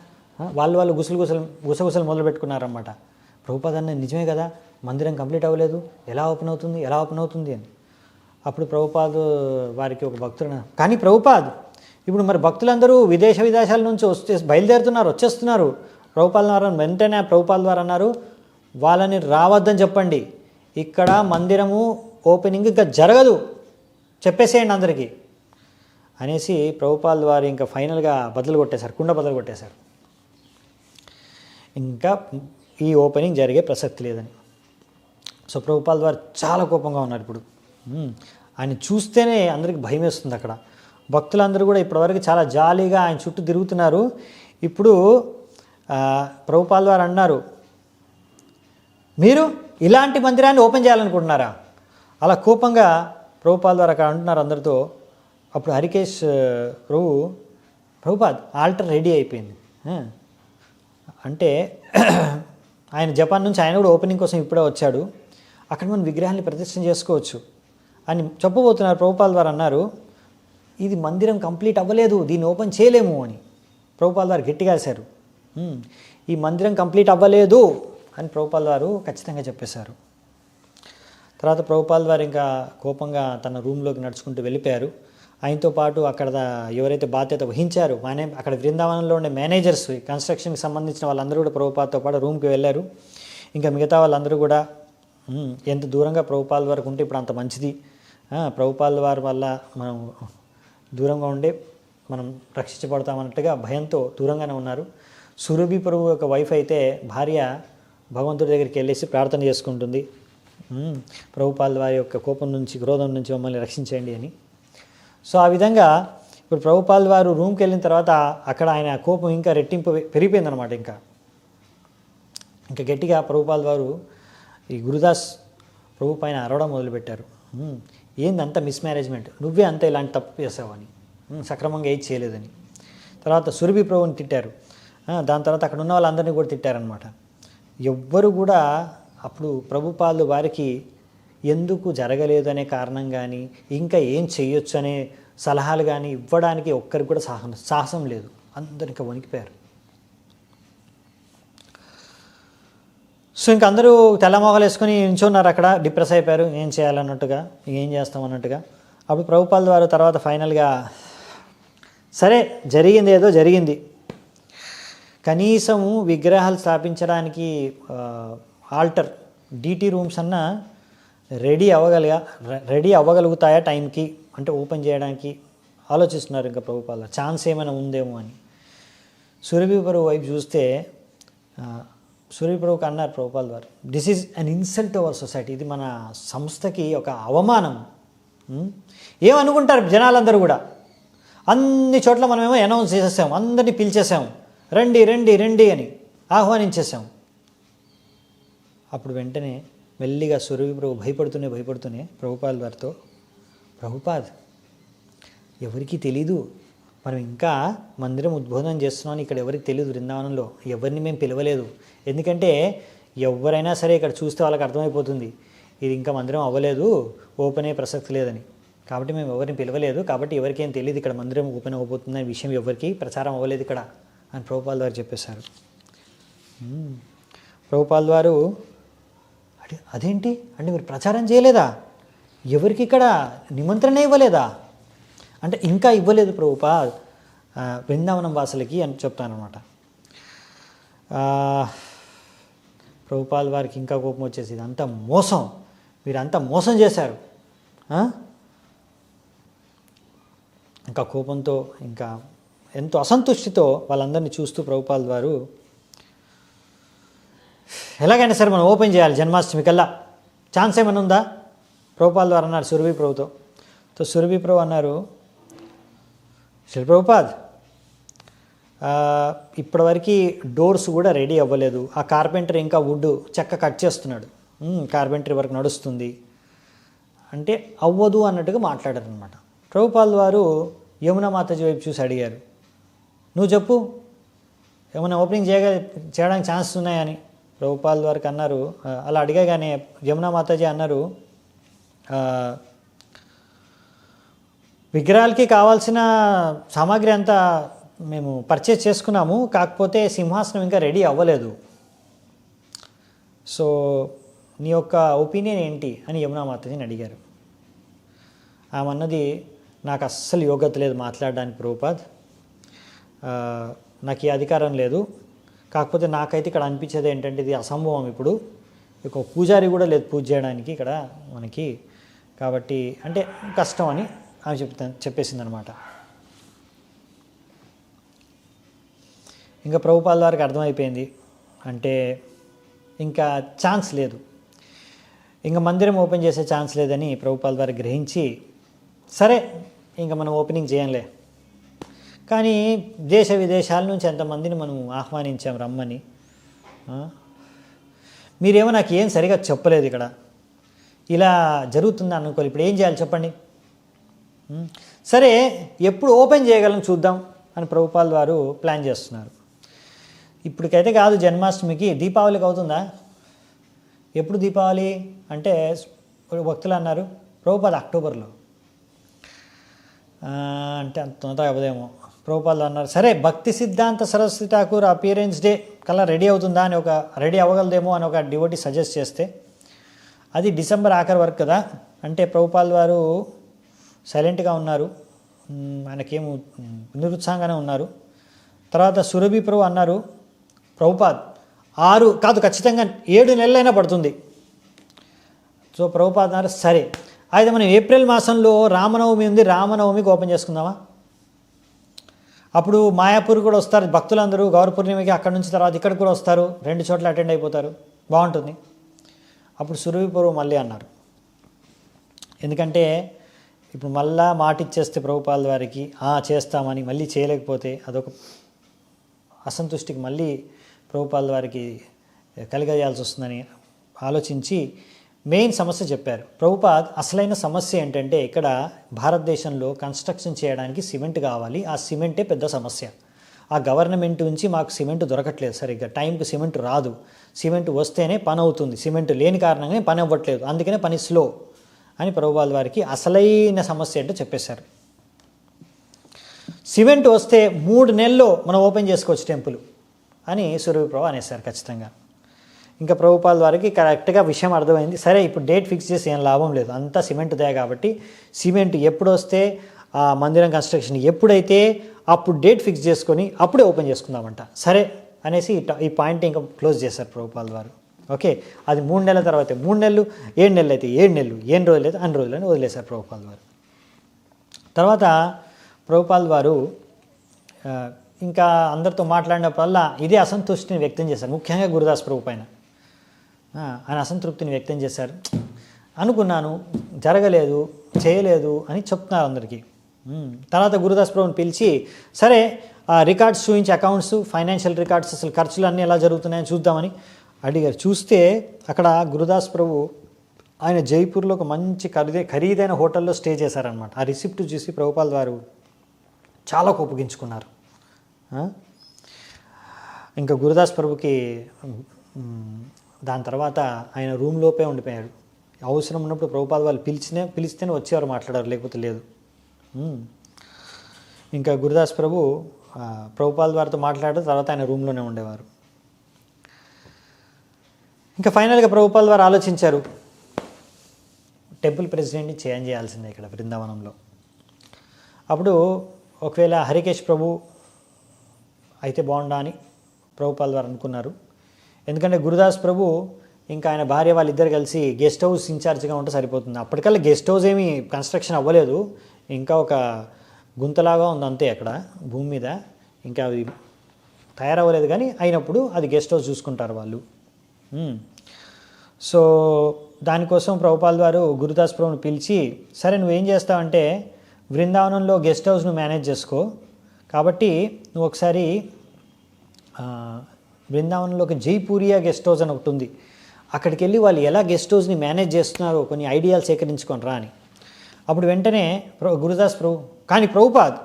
వాళ్ళు గుసగుసలు మొదలు పెట్టుకున్నారన్నమాట. ప్రభుపాద్ అన్న నిజమే కదా, మందిరం కంప్లీట్ అవ్వలేదు, ఎలా ఓపెన్ అవుతుంది అని. అప్పుడు ప్రభుపాద్ వారికి ఒక భక్తుడు, కానీ ప్రభుపాద్ ఇప్పుడు మరి భక్తులందరూ విదేశాల నుంచి వచ్చేస్తున్నారు. ప్రభుపాల్ వారు వెంటనే ప్రభుపాల్ వారు అన్నారు, వాళ్ళని రావద్దని చెప్పండి, ఇక్కడ మందిరము ఓపెనింగ్ ఇంకా జరగదు, చెప్పేసేయండి అందరికీ అనేసి ప్రభుపాల్ వారు ఇంకా ఫైనల్గా కుండ బదులు కొట్టేశారు. ఇంకా ఈ ఓపెనింగ్ జరిగే ప్రసక్తి లేదని. సో ప్రభుపాల్ వారు చాలా కోపంగా ఉన్నారు. ఇప్పుడు ఆయన చూస్తేనే అందరికీ భయం వేస్తుంది. అక్కడ భక్తులందరూ కూడా ఇప్పటివరకు చాలా జాలీగా ఆయన చుట్టూ తిరుగుతున్నారు. ఇప్పుడు ప్రభుపాల్ వారు అన్నారు, మీరు ఇలాంటి మందిరాన్ని ఓపెన్ చేయాలనుకుంటున్నారా? అలా కోపంగా ప్రభుపాల్ వారు అక్కడ అంటున్నారు అందరితో. అప్పుడు హరికేష్ ప్రభుపాద్ ఆల్టర్ రెడీ అయిపోయింది అంటే ఆయన జపాన్ నుంచి ఆయన కూడా ఓపెనింగ్ కోసం ఇప్పుడే వచ్చాడు, అక్కడ మనం విగ్రహాన్ని ప్రతిష్ఠ చేసుకోవచ్చు అని చెప్పబోతున్నారు. ప్రభుపాల్ వారు అన్నారు, ఇది మందిరం కంప్లీట్ అవ్వలేదు, దీన్ని ఓపెన్ చేయలేము అని ప్రభుపాల్ వారు గట్టిగా వేశారు. ఈ మందిరం కంప్లీట్ అవ్వలేదు అని ప్రభుపాల్ వారు ఖచ్చితంగా చెప్పేశారు. తర్వాత ప్రభుపాల్ వారు ఇంకా కోపంగా తన రూమ్లోకి నడుచుకుంటూ వెళ్ళిపోయారు. ఆయనతో పాటు అక్కడ ఎవరైతే బాధ్యత వహించారో అక్కడ బృందావనంలో ఉండే మేనేజర్స్, కన్స్ట్రక్షన్కి సంబంధించిన వాళ్ళందరూ కూడా ప్రభుపాద్తో పాటు రూమ్కి వెళ్ళారు. ఇంకా మిగతా వాళ్ళందరూ కూడా ఎంత దూరంగా ప్రభుపాల్ వరకు ఉంటే ఇప్పుడు అంత మంచిది, ప్రభుపాల్ వారి వల్ల మనం దూరంగా ఉండే మనం రక్షించబడతామన్నట్టుగా భయంతో దూరంగానే ఉన్నారు. సురభి ప్రభు యొక్క వైఫ్ అయితే భార్య భగవంతుడి దగ్గరికి వెళ్ళేసి ప్రార్థన చేసుకుంటుంది, ప్రభుపాల్ వారి యొక్క కోపం నుంచి, క్రోధం నుంచి మమ్మల్ని రక్షించండి అని. సో ఆ విధంగా ఇప్పుడు ప్రభుపాల్ వారు రూమ్కి వెళ్ళిన తర్వాత అక్కడ ఆయన కోపం ఇంకా రెట్టింపు పెరిగిపోయిందనమాట. ఇంకా గట్టిగా ప్రభుపాల్ వారు ఈ గురుదాస్ ప్రభు పైన అరవడం మొదలుపెట్టారు. ఏందంత మిస్మేనేజ్మెంట్, నువ్వే అంత ఇలాంటి తప్పు చేసావని, సక్రమంగా ఏది చేయలేదని. తర్వాత సురభి ప్రభుని తిట్టారు. దాని తర్వాత అక్కడ ఉన్న వాళ్ళందరినీ కూడా తిట్టారనమాట. ఎవ్వరు కూడా అప్పుడు ప్రభుపాల్ వారికి ఎందుకు జరగలేదు అనే కారణం కానీ, ఇంకా ఏం చేయొచ్చు అనే సలహాలు కానీ ఇవ్వడానికి ఒక్కరికి కూడా సాహసం లేదు. అందరు ఇంకా వణికిపోయారు. సో ఇంక అందరూ తెల్లమొగలు వేసుకొని నించున్నారు అక్కడ, డిప్రెస్ అయిపోయారు, ఏం చేయాలన్నట్టుగా, ఏం చేస్తాం అన్నట్టుగా. అప్పుడు ప్రభుపాల్ వారు తర్వాత ఫైనల్గా, సరే జరిగింది ఏదో జరిగింది, కనీసము విగ్రహాలు స్థాపించడానికి ఆల్టర్ డిటి రూమ్స్ అన్నా రెడీ అవ్వగలుగుతాయా టైంకి, అంటే ఓపెన్ చేయడానికి ఆలోచిస్తున్నారు. ఇంకా ప్రభుపాల్ ఛాన్స్ ఏమైనా ఉందేమో అని. సురభి ప్రభు వైపు చూస్తే సురభి ప్రభుకి అన్నారు ప్రభుపాల్ వారు, this is an insult to our society, ఇది మన సంస్థకి ఒక అవమానం. ఏమనుకుంటారు జనాలందరూ కూడా, అన్ని చోట్ల మనమేమో అనౌన్స్ చేసేసాం, అందరినీ పిలిచేసాం, రండి రండి రండి అని ఆహ్వానించేసాం. అప్పుడు వెంటనే మెల్లిగా సురభి ప్రభు భయపడుతూనే ప్రభుపాల్ వారితో, ప్రభుపాద్ ఎవరికీ తెలీదు, మనం ఇంకా మందిరం ఉద్బోధన చేస్తున్నామని ఇక్కడ ఎవరికి తెలియదు, బృందావనంలో ఎవరిని మేము పిలవలేదు, ఎందుకంటే ఎవరైనా సరే ఇక్కడ చూస్తే వాళ్ళకి అర్థమైపోతుంది ఇది ఇంకా మందిరం అవ్వలేదు, ఓపెన్ అయ్యే ప్రసక్తి లేదని, కాబట్టి మేము ఎవరిని పిలవలేదు, కాబట్టి ఎవరికేం తెలియదు ఇక్కడ మందిరం ఓపెన్ అవ్వబోతుందనే విషయం ఎవరికి ప్రచారం అవ్వలేదు ఇక్కడ అని ప్రభుపాల్ వారు చెప్పేశారు. ప్రభుపాల్ వారు అదేంటి అంటే మీరు ప్రచారం చేయలేదా, ఎవరికి ఇక్కడ నిమంత్రణ ఇవ్వలేదా అంటే, ఇంకా ఇవ్వలేదు ప్రభుపాద్ బృందావనం వాసులకి అని చెప్తానమాట. ప్రభుపాల్ వారికి ఇంకా కోపం వచ్చేసి, ఇదంతా మోసం, మీరంతా మోసం చేశారు. ఇంకా కోపంతో, ఇంకా ఎంతో అసంతుష్టితో వాళ్ళందరినీ చూస్తూ ప్రభుపాల్ వారు, ఎలాగైనా సరే మనం ఓపెన్ చేయాలి జన్మాష్టమి కల్లా, ఛాన్స్ ఏమైనా ఉందా ప్రభుపాల్ వారు అన్నారు సురభి ప్రభుతో. సురభి ప్రభు అన్నారు, శ్రీ ప్రభుపాద్ ఇప్పటివరకు డోర్స్ కూడా రెడీ అవ్వలేదు, ఆ కార్పెంటర్ ఇంకా వుడ్ చెక్క కట్ చేస్తున్నాడు, కార్పెంటరీ వర్క్ నడుస్తుంది అంటే అవ్వదు అన్నట్టుగా మాట్లాడారు అనమాట. ప్రభుపాల్ వారు యమునా మాతాజీ వైపు చూసి అడిగారు, నువ్వు చెప్పు ఏమైనా ఓపెనింగ్ చేయడానికి ఛాన్స్ ఉన్నాయని. ప్రభుపాల్ వారికి అన్నారు, అలా అడిగానే యమునా మాతాజీ అన్నారు, విగ్రహాలకి కావాల్సిన సామాగ్రి అంతా మేము పర్చేజ్ చేసుకున్నాము, కాకపోతే సింహాసనం ఇంకా రెడీ అవ్వలేదు, సో నీ యొక్క ఒపీనియన్ ఏంటి అని యమునా మాతాజీని అడిగారు. ఆమె అన్నది, నాకు అస్సలు యోగ్యత లేదు మాట్లాడడానికి ప్రభుపాద్, నాకు ఈ అధికారం లేదు, కాకపోతే నాకైతే ఇక్కడ అనిపించేది ఏంటంటే ఇది అసంభవం, ఇప్పుడు ఇక పూజారి కూడా లేదు పూజ చేయడానికి ఇక్కడ మనకి, కాబట్టి అంటే కష్టం అని ఆమె చెప్పేసింది అనమాట. ఇంకా ప్రభుపాల్ వారికి అర్థమైపోయింది, అంటే ఇంకా ఛాన్స్ లేదు, ఇంకా మందిరం ఓపెన్ చేసే ఛాన్స్ లేదని ప్రభుపాల్ వారు గ్రహించి, సరే ఇంకా మనం ఓపెనింగ్ చేయంలే, కానీ దేశ విదేశాల నుంచి ఎంతమందిని మనం ఆహ్వానించాం రమ్మని. మీరేమో నాకు ఏం సరిగా చెప్పలేదు. ఇక్కడ ఇలా జరుగుతుంది అనుకోవాలి. ఇప్పుడు ఏం చేయాలి చెప్పండి? సరే, ఎప్పుడు ఓపెన్ చేయగలం చూద్దాం అని ప్రభుపాల్ వారు ప్లాన్ చేస్తున్నారు. ఇప్పటికైతే కాదు, జన్మాష్టమికి, దీపావళికి అవుతుందా? ఎప్పుడు దీపావళి అంటే భక్తులు అన్నారు ప్రభుపాద్ అక్టోబర్లో అంటే అంత తొందరగా అవ్వదేమో. ప్రభుపాల్ అన్నారు సరే భక్తి సిద్ధాంత సరస్వతి ఠాకూర్ అపియరెన్స్ డే కల్లా రెడీ అవుతుందా అని రెడీ అవ్వగలదేమో అని ఒక డివోటీ సజెస్ట్ చేస్తే, అది డిసెంబర్ ఆఖరి వరకు కదా అంటే ప్రభుపాల్ వారు సైలెంట్గా ఉన్నారు. ఆయనకేమో నిరుత్సాహంగానే ఉన్నారు. తర్వాత సురభి ప్రభు అన్నారు ప్రభుపాద్ 6 కాదు ఖచ్చితంగా 7 నెలలైనా పడుతుంది. సో ప్రభుపాద్ అన్నారు సరే అయితే మనం ఏప్రిల్ మాసంలో రామనవమి ఉంది, రామనవమికి ఓపెన్ చేసుకుందామా? అప్పుడు మాయాపూర్ కూడా వస్తారు భక్తులందరూ, గౌర పూర్ణిమకి అక్కడ నుంచి తర్వాత ఇక్కడికి కూడా వస్తారు, 2 చోట్ల అటెండ్ అయిపోతారు, బాగుంటుంది. అప్పుడు సురభి ప్రభు మళ్ళీ అన్నారు, ఎందుకంటే ఇప్పుడు మళ్ళా మాట ఇచ్చేస్తే ప్రభుపాల్ వారికి చేస్తామని మళ్ళీ చేయలేకపోతే అదొక అసంతుష్టికి మళ్ళీ ప్రభుపాల్ వారికి కలిగజేయాల్సి వస్తుందని ఆలోచించి మెయిన్ సమస్య చెప్పారు. ప్రభుపాద్ అసలైన సమస్య ఏంటంటే ఇక్కడ భారతదేశంలో కన్స్ట్రక్షన్ చేయడానికి సిమెంట్ కావాలి, ఆ సిమెంటే పెద్ద సమస్య. ఆ గవర్నమెంట్ నుంచి మాకు సిమెంట్ దొరకట్లేదు సరిగ్గా, టైంకి సిమెంట్ రాదు, సిమెంట్ వస్తేనే పని అవుతుంది, సిమెంట్ లేని కారణంగానే పని అవ్వట్లేదు, అందుకనే పని స్లో అని ప్రభుపాల్ వారికి అసలైన సమస్య ఏంటో చెప్పేశారు. సిమెంట్ వస్తే 3 నెలల్లో మనం ఓపెన్ చేసుకోవచ్చు టెంపుల్ అని సురభి ప్రభు అనేసారు ఖచ్చితంగా. ఇంకా ప్రభుపాల్ వారికి కరెక్ట్గా విషయం అర్థమైంది. సరే ఇప్పుడు డేట్ ఫిక్స్ చేసి ఏం లాభం లేదు, అంతా సిమెంట్ దే కాబట్టి సిమెంట్ ఎప్పుడు వస్తే ఆ మందిరం కన్స్ట్రక్షన్ ఎప్పుడైతే అప్పుడు డేట్ ఫిక్స్ చేసుకొని అప్పుడే ఓపెన్ చేసుకుందామంట. సరే అనేసి ఈ పాయింట్ ఇంకా క్లోజ్ చేశారు ప్రభుపాల్ వారు. ఓకే, అది 3 నెలల తర్వాత 3 నెలలు, 7 నెలలు అయితే 7 నెలలు, ఎన్ని రోజులు అయితే అన్ని రోజులని వదిలేశారు ప్రభుపాల్ వారు. తర్వాత ప్రభుపాల్ వారు ఇంకా అందరితో మాట్లాడినప్పుడల్లా ఇదే అసంతృష్టిని వ్యక్తం చేశారు, ముఖ్యంగా గురుదాస్ ప్రభు పైన ఆయన అసంతృప్తిని వ్యక్తం చేశారు. అనుకున్నాను జరగలేదు, చేయలేదు అని చెప్తున్నారు అందరికీ. తర్వాత గురుదాస్ ప్రభుని పిలిచి సరే రికార్డ్స్ చూపించి అకౌంట్స్, ఫైనాన్షియల్ రికార్డ్స్, అసలు ఖర్చులు అన్నీ ఎలా జరుగుతున్నాయని చూద్దామని అడిగారు. చూస్తే అక్కడ గురుదాస్ ప్రభు ఆయన జైపూర్లో ఒక మంచి ఖరీదైన హోటల్లో స్టే చేశారనమాట. ఆ రిసిప్ట్ చూసి ప్రభుపాల్ వారు చాలా కోపగించుకున్నారు. ఇంకా గురుదాస్ ప్రభుకి దాని తర్వాత ఆయన రూమ్లోపే ఉండిపోయాడు. అవసరం ఉన్నప్పుడు ప్రభుపాల్ వాళ్ళు పిలిస్తేనే వచ్చేవారు, మాట్లాడారు, లేకపోతే లేదు. ఇంకా గురుదాస్ ప్రభుపాల్ వారితో మాట్లాడిన తర్వాత ఆయన రూమ్లోనే ఉండేవారు. ఇంకా ఫైనల్గా ప్రభుపాల్ వారు ఆలోచించారు, టెంపుల్ ప్రెసిడెంట్ని చేంజ్ చేయాల్సిందే ఇక్కడ బృందావనంలో. అప్పుడు ఒకవేళ హరికేష్ ప్రభు అయితే బాగుండా అని ప్రభుపాల్ వారు అనుకున్నారు. ఎందుకంటే గురుదాస్ ప్రభు ఇంకా ఆయన భార్య వాళ్ళిద్దరు కలిసి గెస్ట్ హౌస్ ఇన్ఛార్జ్గా ఉంటే సరిపోతుంది. అప్పటికల్లా గెస్ట్ హౌస్ ఏమీ కన్స్ట్రక్షన్ అవ్వలేదు, ఇంకా ఒక గుంతలాగా ఉంది అంతే అక్కడ భూమి మీద, ఇంకా అవి తయారవ్వలేదు. కానీ అయినప్పుడు అది గెస్ట్ హౌస్ చూసుకుంటారు వాళ్ళు. సో దానికోసం ప్రభుపాల్ వారు గురుదాస్ ప్రభుని పిలిచి సరే నువ్వేం చేస్తావంటే బృందావనంలో గెస్ట్ హౌస్ నువ్వు మేనేజ్ చేసుకో, కాబట్టి నువ్వు ఒకసారి బృందావనంలో ఒక జైపూరియా గెస్ట్ హౌస్ అని ఒకటి ఉంది, అక్కడికి వెళ్ళి వాళ్ళు ఎలా గెస్ట్ హౌస్ని మేనేజ్ చేస్తున్నారో కొన్ని ఐడియాలు సేకరించుకొని రా అని. అప్పుడు వెంటనే గురుదాస్ ప్రభు కానీ ప్రభుపాద్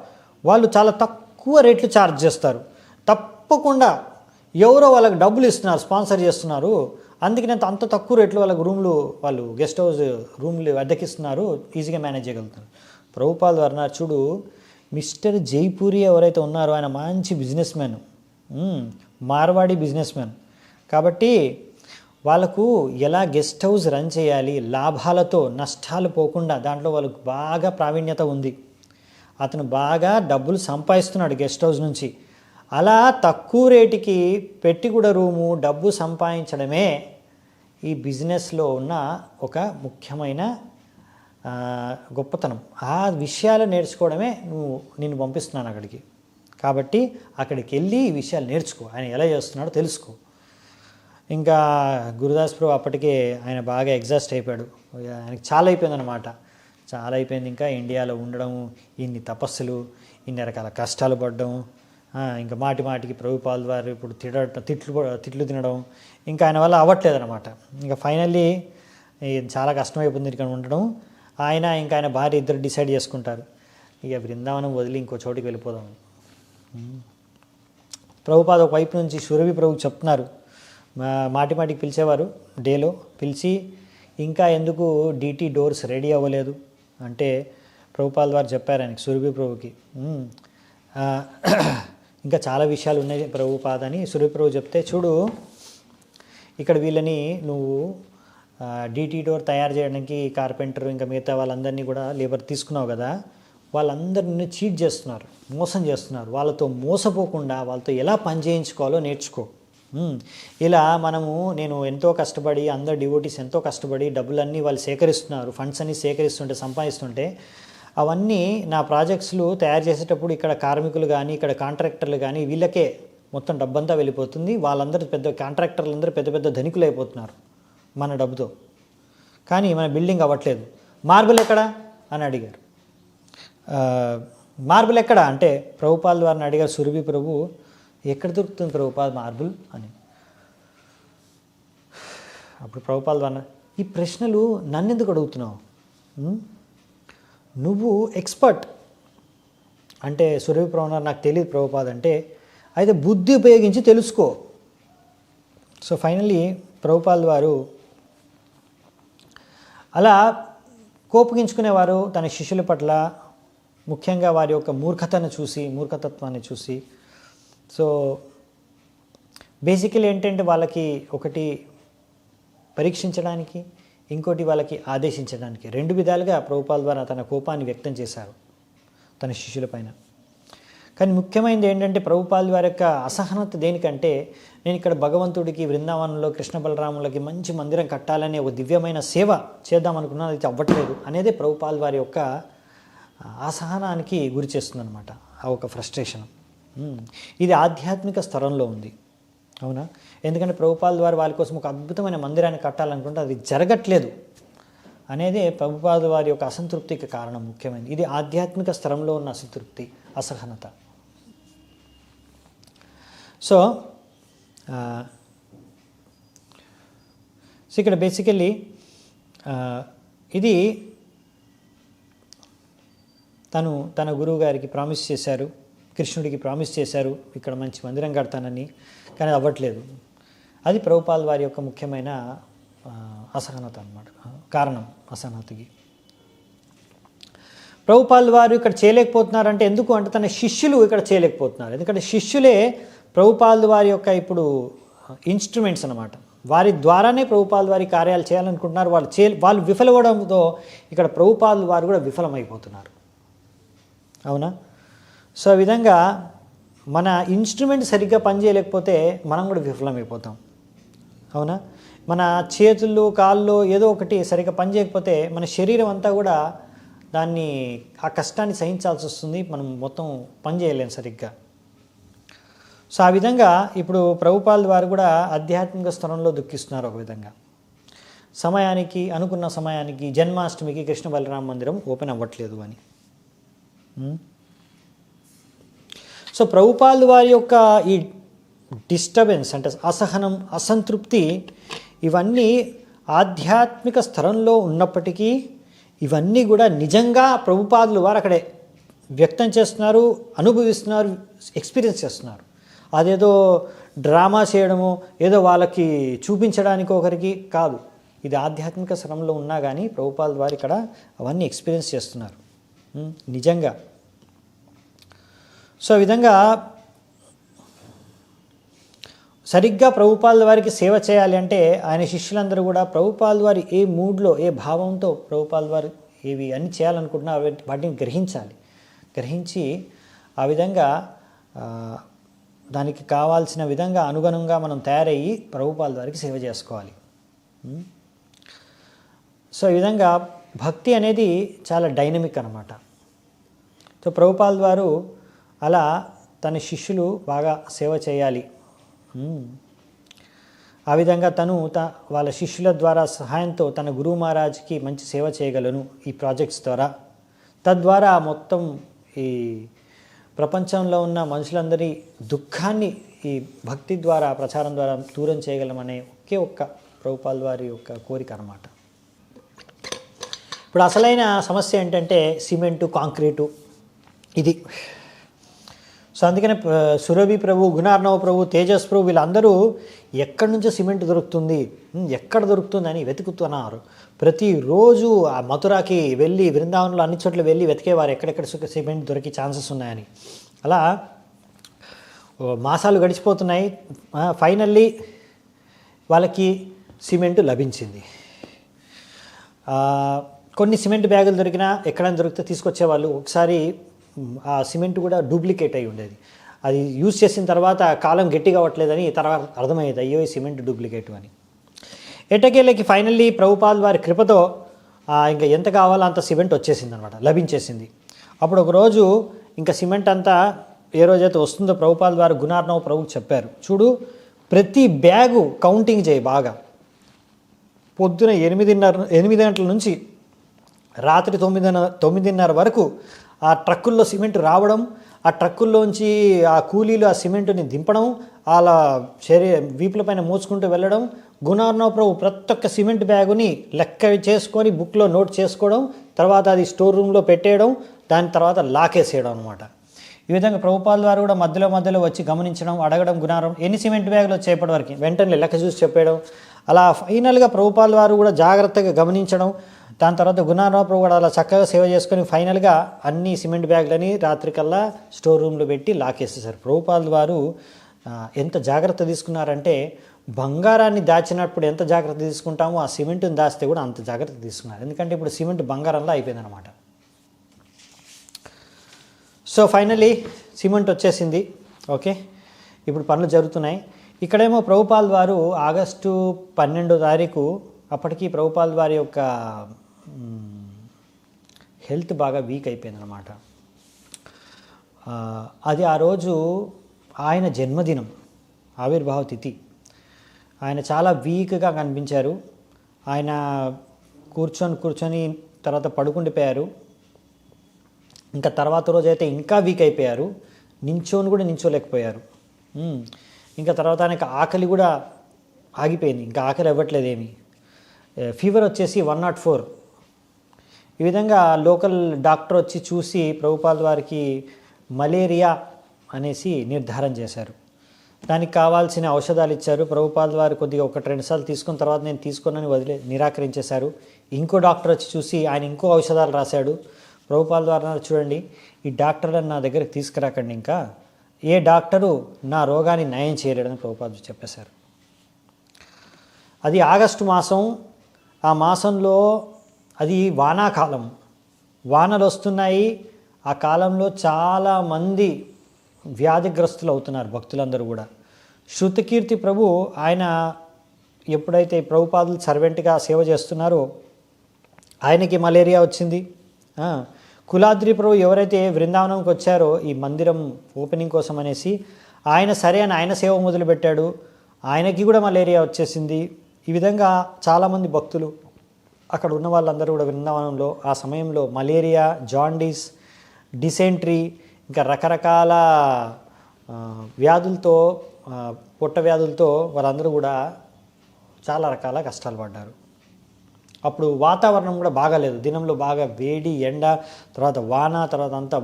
వాళ్ళు చాలా తక్కువ రేట్లు ఛార్జ్ చేస్తారు, తప్పకుండా ఎవరో వాళ్ళకి డబ్బులు ఇస్తున్నారు, స్పాన్సర్ చేస్తున్నారు, అందుకని అంత తక్కువ రేట్లు వాళ్ళకి వాళ్ళు గెస్ట్ హౌస్ రూమ్లు అద్దెకిస్తున్నారు, ఈజీగా మేనేజ్ చేయగలుగుతారు. ప్రభుపాల్ వారు అన్నారు, చూడు మిస్టర్ జైపూరి ఎవరైతే ఉన్నారో ఆయన మంచి businessman, Marwari businessman, కాబట్టి వాళ్ళకు ఎలా గెస్ట్ హౌస్ రన్ చేయాలి లాభాలతో నష్టాలు పోకుండా దాంట్లో వాళ్ళకు బాగా ప్రావీణ్యత ఉంది, అతను బాగా డబ్బులు సంపాదిస్తున్నాడు గెస్ట్ హౌస్ నుంచి. అలా తక్కువ రేటుకి పెట్టి కూడా రూము డబ్బు సంపాదించడమే ఈ బిజినెస్లో ఉన్న ఒక ముఖ్యమైన గొప్పతనం. ఆ విషయాలు నేర్చుకోవడమే నిన్ను పంపిస్తున్నాను అక్కడికి, కాబట్టి అక్కడికి వెళ్ళి ఈ విషయాలు నేర్చుకో, ఆయన ఎలా చేస్తున్నాడో తెలుసుకో. ఇంకా గురుదాస్ ప్రభు అప్పటికే ఆయన బాగా ఎగ్జాస్ట్ అయిపోయాడు, ఆయనకి చాలా అయిపోయిందనమాట, చాలా అయిపోయింది. ఇంకా ఇండియాలో ఉండడం, ఇన్ని తపస్సులు, ఇన్ని రకాల కష్టాలు పడడం, ఇంకా మాటి మాటికి ప్రభుపాల్ వారు ఇప్పుడు తిట్లు తినడం, ఇంకా ఆయన వల్ల అవ్వట్లేదు అనమాట. ఇంకా ఫైనల్లీ చాలా కష్టమైపోతుంది ఇక్కడ ఉండడం. ఇంకా ఆయన భార్య ఇద్దరు డిసైడ్ చేసుకుంటారు, ఇక బృందావనం వదిలి ఇంకో చోటికి వెళ్ళిపోదాం. ప్రభుపాద ఒక వైపు నుంచి సురభి ప్రభుకి చెప్తున్నారు, మాటి మాటికి పిలిచేవారు, డేలో పిలిచి ఇంకా ఎందుకు DT డోర్స్ రెడీ అవ్వలేదు అంటే ప్రభుపాల్ వారు చెప్పారు ఆయనకి, సురభి ప్రభుకి, ఇంకా చాలా విషయాలు ఉన్నాయి ప్రభుపాద అని సురభి ప్రభు చెప్తే, చూడు ఇక్కడ వీళ్ళని నువ్వు DT డోర్ తయారు చేయడానికి కార్పెంటర్ ఇంకా మిగతా వాళ్ళందరినీ కూడా లేబర్ తీసుకున్నావు కదా, వాళ్ళందరినీ చీట్ చేస్తున్నారు, మోసం చేస్తున్నారు. వాళ్ళతో మోసపోకుండా వాళ్ళతో ఎలా పని చేయించుకోవాలో నేర్చుకో. ఇలా నేను ఎంతో కష్టపడి, అందరు డివోటీస్ ఎంతో కష్టపడి డబ్బులన్నీ వాళ్ళు సేకరిస్తున్నారు, ఫండ్స్ అన్నీ సేకరిస్తుంటే సంపాదిస్తుంటే, అవన్నీ నా ప్రాజెక్ట్స్లు తయారు చేసేటప్పుడు ఇక్కడ కార్మికులు కానీ ఇక్కడ కాంట్రాక్టర్లు కానీ వీళ్ళకే మొత్తం డబ్బంతా వెళ్ళిపోతుంది. వాళ్ళందరూ కాంట్రాక్టర్లు అందరూ పెద్ద పెద్ద ధనికులు అయిపోతున్నారు మన డబ్బుతో, కానీ మన బిల్డింగ్ అవ్వట్లేదు. మార్బుల్ ఎక్కడా అని అడిగారు. మార్బుల్ ఎక్కడా అంటే ప్రభుపాల్ వారిని అడిగారు సురభి ప్రభు, ఎక్కడ దొరుకుతుంది ప్రభుపాద్ మార్బుల్ అని. అప్పుడు ప్రభుపాల్ వారు, ఈ ప్రశ్నలు నన్నెందుకు అడుగుతున్నావు, నువ్వు ఎక్స్పర్ట్ అంటే సురభి ప్రభు నాకు తెలియదు ప్రభుపాద్ అంటే, అయితే బుద్ధి ఉపయోగించి తెలుసుకో. సో ఫైనల్లీ ప్రభుపాల్ వారు అలా కోపగించుకునేవారు తన శిష్యుల పట్ల, ముఖ్యంగా వారి యొక్క మూర్ఖతత్వాన్ని చూసి. సో బేసికలీ ఏంటంటే వాళ్ళకి ఒకటి పరీక్షించడానికి, ఇంకోటి వాళ్ళకి ఆదేశించడానికి, రెండు విధాలుగా ప్రభుపాల్ ద్వారా తన కోపాన్ని వ్యక్తం చేశారు తన శిష్యుల పైన. కానీ ముఖ్యమైనది ఏంటంటే ప్రభుపాల్ వారి యొక్క అసహనత దేనికంటే, నేను ఇక్కడ భగవంతుడికి బృందావనంలో కృష్ణ బలరాములకి మంచి మందిరం కట్టాలనే ఒక దివ్యమైన సేవ చేద్దామనుకున్నాను, అది అవ్వట్లేదు అనేదే ప్రభుపాల్ వారి యొక్క అసహనానికి గురి చేస్తుందన్నమాట, ఆ ఒక ఫ్రస్ట్రేషన్. ఇది ఆధ్యాత్మిక స్థలంలో ఉంది, అవునా? ఎందుకంటే ప్రభుపాల్ వారు వాళ్ళ కోసం ఒక అద్భుతమైన మందిరాన్ని కట్టాలనుకుంటే అది జరగట్లేదు అనేదే ప్రభుపాల్ వారి యొక్క అసంతృప్తికి కారణం ముఖ్యమైనది. ఇది ఆధ్యాత్మిక స్థలంలో ఉన్న అసంతృప్తి, అసహనత. సో ఇక్కడ బేసికల్లీ ఇది తన గురువు గారికి ప్రామిస్ చేశారు, కృష్ణుడికి ప్రామిస్ చేశారు ఇక్కడ మంచి మందిరం కడతానని, కానీ అవ్వట్లేదు. అది ప్రభుపాల్ వారి యొక్క ముఖ్యమైన అసహనత అన్నమాట, కారణం అసహనతకి. ప్రభుపాల్ వారు ఇక్కడ చేయలేకపోతున్నారంటే ఎందుకు అంటే తన శిష్యులు ఇక్కడ చేయలేకపోతున్నారు. ఎందుకంటే శిష్యులే ప్రభుపాల్ వారి యొక్క ఇప్పుడు ఇన్స్ట్రుమెంట్స్ అన్నమాట. వారి ద్వారానే ప్రభుపాల్ వారి కార్యాలు చేయాలనుకుంటున్నారు. వాళ్ళు విఫలవడంతో ఇక్కడ ప్రభుపాల్ వారు కూడా విఫలమైపోతున్నారు, అవునా? సో ఆ విధంగా మన ఇన్స్ట్రుమెంట్ సరిగ్గా పనిచేయలేకపోతే మనం కూడా విఫలమైపోతాం, అవునా? మన చేతుల్లో కాళ్ళు ఏదో ఒకటి సరిగ్గా పనిచేయకపోతే మన శరీరం అంతా కూడా ఆ కష్టాన్ని సహించాల్సి వస్తుంది, మనం మొత్తం పని చేయలేం సరిగ్గా. సో ఆ విధంగా ఇప్పుడు ప్రభుపాల్ వారు కూడా ఆధ్యాత్మిక స్థలంలో దుఃఖిస్తున్నారు. ఒక విధంగా అనుకున్న సమయానికి జన్మాష్టమికి కృష్ణ బలరామ మందిరం ఓపెన్ అవ్వట్లేదు అని. సో ప్రభుపాల్ వారి యొక్క ఈ డిస్టర్బెన్స్ అంటే అసహనం, అసంతృప్తి, ఇవన్నీ ఆధ్యాత్మిక స్థలంలో ఉన్నప్పటికీ ఇవన్నీ కూడా నిజంగా ప్రభుపాదులు వారు అక్కడే వ్యక్తం చేస్తున్నారు, అనుభవిస్తున్నారు, ఎక్స్పీరియన్స్ చేస్తున్నారు. అదేదో డ్రామా చేయడము, ఏదో వాళ్ళకి చూపించడానికి ఒకరికి కాదు. ఇది ఆధ్యాత్మిక స్థలంలో ఉన్నా కానీ ప్రభుపాల్ వారు ఇక్కడ అవన్నీ ఎక్స్పీరియన్స్ చేస్తున్నారు నిజంగా. సో ఈ విధంగా సరిగ్గా ప్రభుపాల్ వారికి సేవ చేయాలి అంటే ఆయన శిష్యులందరూ కూడా ప్రభుపాల్ వారి ఏ మూడ్లో, ఏ భావంతో ప్రభుపాల్ వారు ఇవి అన్నీ చేయాలనుకుంటున్నా వాటిని గ్రహించి ఆ విధంగా దానికి కావాల్సిన విధంగా అనుగుణంగా మనం తయారయ్యి ప్రభుపాల్ వారికి సేవ చేసుకోవాలి. సో ఈ విధంగా భక్తి అనేది చాలా డైనమిక్ అన్నమాట. సో ప్రభుపాల్ వారు అలా తన శిష్యులు బాగా సేవ చేయాలి, ఆ విధంగా వాళ్ళ శిష్యుల ద్వారా సహాయంతో తన గురువు మహారాజ్కి మంచి సేవ చేయగలను ఈ ప్రాజెక్ట్స్ ద్వారా. తద్వారా మొత్తం ఈ ప్రపంచంలో ఉన్న మనుషులందరి దుఃఖాన్ని ఈ భక్తి ద్వారా ప్రచారం ద్వారా దూరం చేయగలమనే ఒకే ఒక్క ప్రభుపాల్ వారి యొక్క కోరిక అన్నమాట. ఇప్పుడు అసలైన సమస్య ఏంటంటే సిమెంటు, కాంక్రీటు ఇది. సో అందుకనే సురభి ప్రభు, గుణార్ణవ ప్రభు, తేజస్ ప్రభు వీళ్ళందరూ ఎక్కడి నుంచో సిమెంట్ దొరుకుతుంది, ఎక్కడ దొరుకుతుందని వెతుకుతున్నారు. ప్రతిరోజు ఆ మథురాకి వెళ్ళి, బృందావనంలో అన్ని చోట్ల వెళ్ళి వెతికేవారు ఎక్కడెక్కడ సిమెంట్ దొరికే ఛాన్సెస్ ఉన్నాయని. అలా మాసాలు గడిచిపోతున్నాయి. ఫైనల్లీ వాళ్ళకి సిమెంటు లభించింది. కొన్ని సిమెంట్ బ్యాగులు దొరికినా ఎక్కడైనా దొరికితే తీసుకొచ్చేవాళ్ళు. ఒకసారి ఆ సిమెంట్ కూడా డూప్లికేట్ అయి ఉండేది. అది యూజ్ చేసిన తర్వాత కాలం గట్టిగా అవ్వట్లేదని తర్వాత అర్థమయ్యేది, అయ్యో ఈ సిమెంట్ డూప్లికేట్ అని. ఎట్టకేళ్ళకి ఫైనల్లీ ప్రభుపాల్ వారి కృపతో ఇంకా ఎంత కావాలో అంత సిమెంట్ వచ్చేసింది అనమాట, లభించేసింది. అప్పుడు ఒకరోజు ఇంకా సిమెంట్ అంతా ఏ రోజైతే వస్తుందో ప్రభుపాల్ వారు గుణార్ణవ ప్రభుకు చెప్పారు, చూడు ప్రతి బ్యాగు కౌంటింగ్ చేయి బాగా. పొద్దున 8 గంటల నుంచి రాత్రి 9:30 వరకు ఆ ట్రక్కుల్లో సిమెంట్ రావడం, ఆ ట్రక్కుల్లోంచి ఆ కూలీలు ఆ సిమెంటుని దింపడం, అలా వీపుల పైన మోసుకుంటూ వెళ్ళడం. గుణార్ణవ ప్రభు ప్రతి ఒక్క సిమెంట్ బ్యాగుని లెక్క చేసుకొని బుక్లో నోట్ చేసుకోవడం, తర్వాత అది స్టోర్ రూమ్లో పెట్టేయడం, దాని తర్వాత లాకేసేయడం అనమాట. ఈ విధంగా ప్రభుపాల్ వారు కూడా మధ్యలో వచ్చి గమనించడం, అడగడం, గుణారం ఎన్ని సిమెంట్ బ్యాగులు వచ్చేప్పటి వరకు వెంటనే లెక్క చూసి చెప్పేయడం. అలా ఫైనల్గా ప్రభుపాల్ వారు కూడా జాగ్రత్తగా గమనించడం, దాని తర్వాత గుణార్ణవ ప్రభు కూడా అలా చక్కగా సేవ చేసుకొని ఫైనల్గా అన్ని సిమెంట్ బ్యాగులని రాత్రికల్లా స్టోర్ రూమ్లో పెట్టి లాకేసేసారు. ప్రభుపాల్ వారు ఎంత జాగ్రత్త తీసుకున్నారంటే, బంగారాన్ని దాచినప్పుడు ఎంత జాగ్రత్త తీసుకుంటామో ఆ సిమెంట్ని దాస్తే కూడా అంత జాగ్రత్త తీసుకున్నారు. ఎందుకంటే ఇప్పుడు సిమెంట్ బంగారంలో అయిపోయిందనమాట. సో ఫైనల్లీ సిమెంట్ వచ్చేసింది. ఓకే, ఇప్పుడు పనులు జరుగుతున్నాయి. ఇక్కడేమో ప్రభుపాల్ వారు ఆగస్టు 12వ తారీఖు, అప్పటికి ప్రభుపాల్ వారి యొక్క హెల్త్ బాగా వీక్ అయిపోయిందనమాట. అది ఆ రోజు ఆయన జన్మదినం, ఆవిర్భావ తిథి. ఆయన చాలా వీక్గా కనిపించారు. ఆయన కూర్చొని తర్వాత పడుకుండిపోయారు. ఇంకా తర్వాత రోజు అయితే ఇంకా వీక్ అయిపోయారు, నించోలేకపోయారు. ఇంకా తర్వాత ఆయనకి ఆకలి కూడా ఆగిపోయింది, ఇంకా ఆకలి ఇవ్వట్లేదు ఏమి. ఫీవర్ వచ్చేసి 104. ఈ విధంగా లోకల్ డాక్టర్ వచ్చి చూసి ప్రభుపాల్ వారికి మలేరియా అనేసి నిర్ధారణ చేశారు. దానికి కావాల్సిన ఔషధాలు ఇచ్చారు. ప్రభుపాల్ వారు కొద్దిగా 1-2 సార్లు తీసుకున్న తర్వాత నేను తీసుకోనని నిరాకరించేశారు. ఇంకో డాక్టర్ వచ్చి చూసి ఆయన ఇంకో ఔషధాలు రాశాడు. ప్రభుపాల్ వారు అన్నారు, చూడండి ఈ డాక్టర్లను నా దగ్గరికి తీసుకురాకండి, ఇంకా ఏ డాక్టరు నా రోగాన్ని నయం చేయలేడని ప్రభుపాల్ చెప్పేశారు. అది ఆగస్టు మాసం. ఆ మాసంలో అది వానాకాలం, వానలు వస్తున్నాయి. ఆ కాలంలో చాలామంది వ్యాధిగ్రస్తులు అవుతున్నారు భక్తులందరూ కూడా. శృతకీర్తి ప్రభు ఆయన ఎప్పుడైతే ప్రభుపాదులు సర్వెంట్గా సేవ చేస్తున్నారో ఆయనకి మలేరియా వచ్చింది. కులాద్రి ప్రభు ఎవరైతే బృందావనంకి వచ్చారో ఈ మందిరం ఓపెనింగ్ కోసం అనేసి, ఆయన సరే అని ఆయన సేవ మొదలుపెట్టాడు, ఆయనకి కూడా మలేరియా వచ్చేసింది. ఈ విధంగా చాలామంది భక్తులు అక్కడ ఉన్న వాళ్ళందరూ కూడా బృందావనంలో ఆ సమయంలో మలేరియా, జాండీస్, డిసెంట్రీ, ఇంకా రకరకాల వ్యాధులతో, పొట్ట వ్యాధులతో వాళ్ళందరూ కూడా చాలా రకాల కష్టాలు పడ్డారు. అప్పుడు వాతావరణం కూడా బాగాలేదు, దినంలో బాగా వేడి, ఎండ, తర్వాత వాన, తర్వాత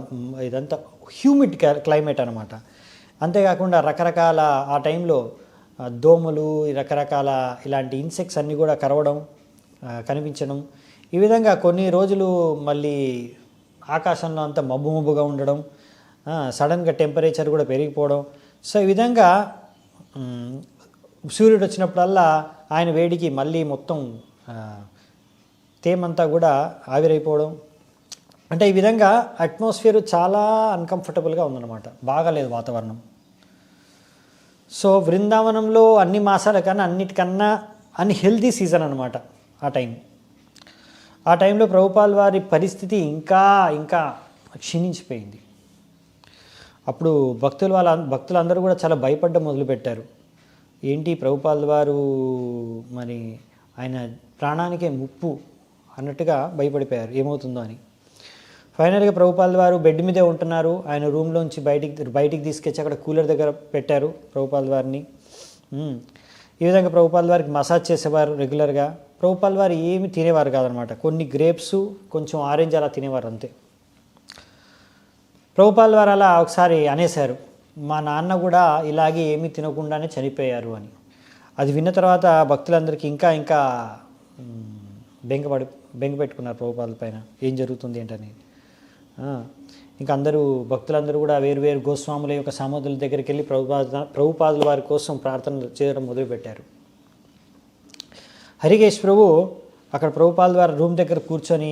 ఇదంతా హ్యూమిడ్ క్లైమేట్ అనమాట. అంతేకాకుండా రకరకాల ఆ టైంలో దోమలు, రకరకాల ఇలాంటి ఇన్సెక్ట్స్ అన్నీ కూడా కనిపించడం. ఈ విధంగా కొన్ని రోజులు మళ్ళీ ఆకాశంలో అంతా మబ్బుగా ఉండడం, సడన్గా టెంపరేచర్ కూడా పెరిగిపోవడం. సో ఈ విధంగా సూర్యుడు వచ్చినప్పుడల్లా ఆయన వేడికి మళ్ళీ మొత్తం తేమంతా కూడా ఆవిరైపోవడం. అంటే ఈ విధంగా అట్మాస్ఫియర్ చాలా అన్కంఫర్టబుల్గా ఉందన్నమాట, బాగాలేదు వాతావరణం. సో బృందావనంలో అన్ని మాసాల కన్నా అన్నిటికన్నా అన్హెల్దీ సీజన్ అనమాట ఆ టైంలో ప్రభుపాల్ వారి పరిస్థితి ఇంకా క్షీణించిపోయింది. అప్పుడు భక్తులందరూ కూడా చాలా భయపడ్డం మొదలుపెట్టారు. ఏంటి ప్రభుపాల్ వారు మరి ఆయన ప్రాణానికే ముప్పు అన్నట్టుగా భయపడిపోయారు, ఏమవుతుందో అని. ఫైనల్గా ప్రభుపాల్ వారు బెడ్ మీదే ఉంటున్నారు. ఆయన రూమ్లోంచి బయటికి తీసుకొచ్చి అక్కడ కూలర్ దగ్గర పెట్టారు ప్రభుపాల్ వారిని. ఈ విధంగా ప్రభుపాల్ వారికి మసాజ్ చేసేవారు రెగ్యులర్గా. ప్రభుపాల్ వారు ఏమి తినేవారు కాదనమాట. కొన్ని గ్రేప్స్, కొంచెం ఆరెంజ్ అలా తినేవారు అంతే. ప్రభుపాల్ వారు అలా ఒకసారి అనేశారు, మా నాన్న కూడా ఇలాగే ఏమీ తినకుండానే చనిపోయారు అని. అది విన్న తర్వాత భక్తులందరికీ ఇంకా ఇంకా బెంగ పెట్టుకున్నారు ప్రభుపాదుల పైన, ఏం జరుగుతుంది ఏంటని. ఇంకా భక్తులందరూ కూడా వేరు గోస్వాముల యొక్క సమాధుల దగ్గరికి వెళ్ళి ప్రభుపాదుల వారి కోసం ప్రార్థన చేయడం మొదలుపెట్టారు. హరికేశ్ ప్రభు అక్కడ ప్రభుపాదుల వారి రూమ్ దగ్గర కూర్చొని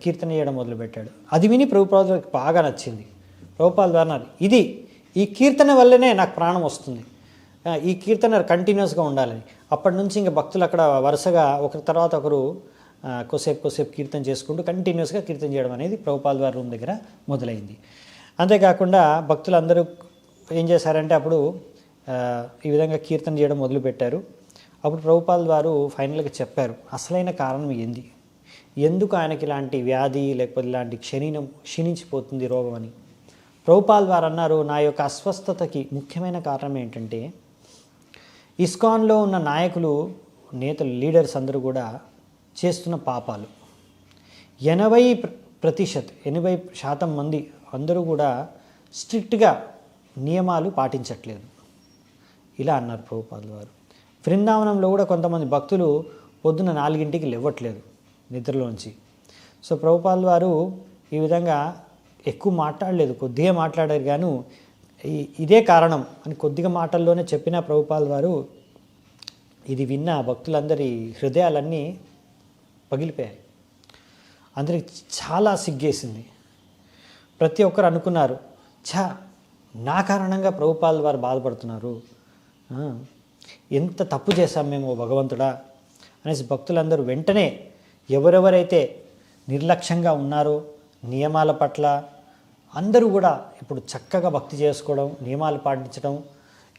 కీర్తన చేయడం మొదలుపెట్టాడు. అది విని ప్రభుపాదుల వారికి బాగా నచ్చింది. ప్రభుపాదుల వారు అన్నారు, ఈ కీర్తన వల్లనే నాకు ప్రాణం వస్తుంది, ఈ కీర్తన కంటిన్యూస్గా ఉండాలని. అప్పటి నుంచి ఇంకా భక్తులు అక్కడ వరుసగా ఒకరి తర్వాత ఒకరు కొద్దిసేపు కీర్తన చేసుకుంటూ కంటిన్యూస్గా కీర్తన చేయడం అనేది ప్రభుపాదుల వారి రూమ్ దగ్గర మొదలైంది. అంతేకాకుండా భక్తులు అందరూ ఏం చేశారంటే అప్పుడు ఈ విధంగా కీర్తన చేయడం మొదలుపెట్టారు. అప్పుడు ప్రభుపాదుల వారు ఫైనల్గా చెప్పారు అసలైన కారణం ఏంది, ఎందుకు ఆయనకి ఇలాంటి వ్యాధి లేకపోతే ఇలాంటి క్షీణించిపోతుంది రోగం అని. ప్రభుపాదుల వారు అన్నారు, నా యొక్క అస్వస్థతకి ముఖ్యమైన కారణం ఏంటంటే ఇస్కాన్లో ఉన్న నాయకులు, నేతలు, లీడర్స్ అందరూ కూడా చేస్తున్న పాపాలు. 80% మంది అందరూ కూడా స్ట్రిక్ట్గా నియమాలు పాటించట్లేదు. ఇలా అన్నారు ప్రభుపాదుల వారు. బృందావనంలో కూడా కొంతమంది భక్తులు పొద్దున్న 4 లేవట్లేదు నిద్రలోంచి. సో ప్రభుపాదుల వారు ఈ విధంగా ఎక్కువ మాట్లాడలేదు, కొద్దిగా మాట్లాడారు. గాను ఇదే కారణం అని కొద్దిగా మాటల్లోనే చెప్పిన ప్రభుపాదుల వారు ఇది విన్న భక్తులందరి హృదయాలన్నీ పగిలిపోయాయి. అందరికి చాలా సిగ్గేసింది. ప్రతి ఒక్కరు అనుకున్నారు, నా కారణంగా ప్రభుపాదుల వారు బాధపడుతున్నారు, ఎంత తప్పు చేశాం మేము భగవంతుడా అనేసి భక్తులందరూ వెంటనే ఎవరెవరైతే నిర్లక్ష్యంగా ఉన్నారో నియమాల పట్ల అందరూ కూడా ఇప్పుడు చక్కగా భక్తి చేసుకోవడం, నియమాలు పాటించడం,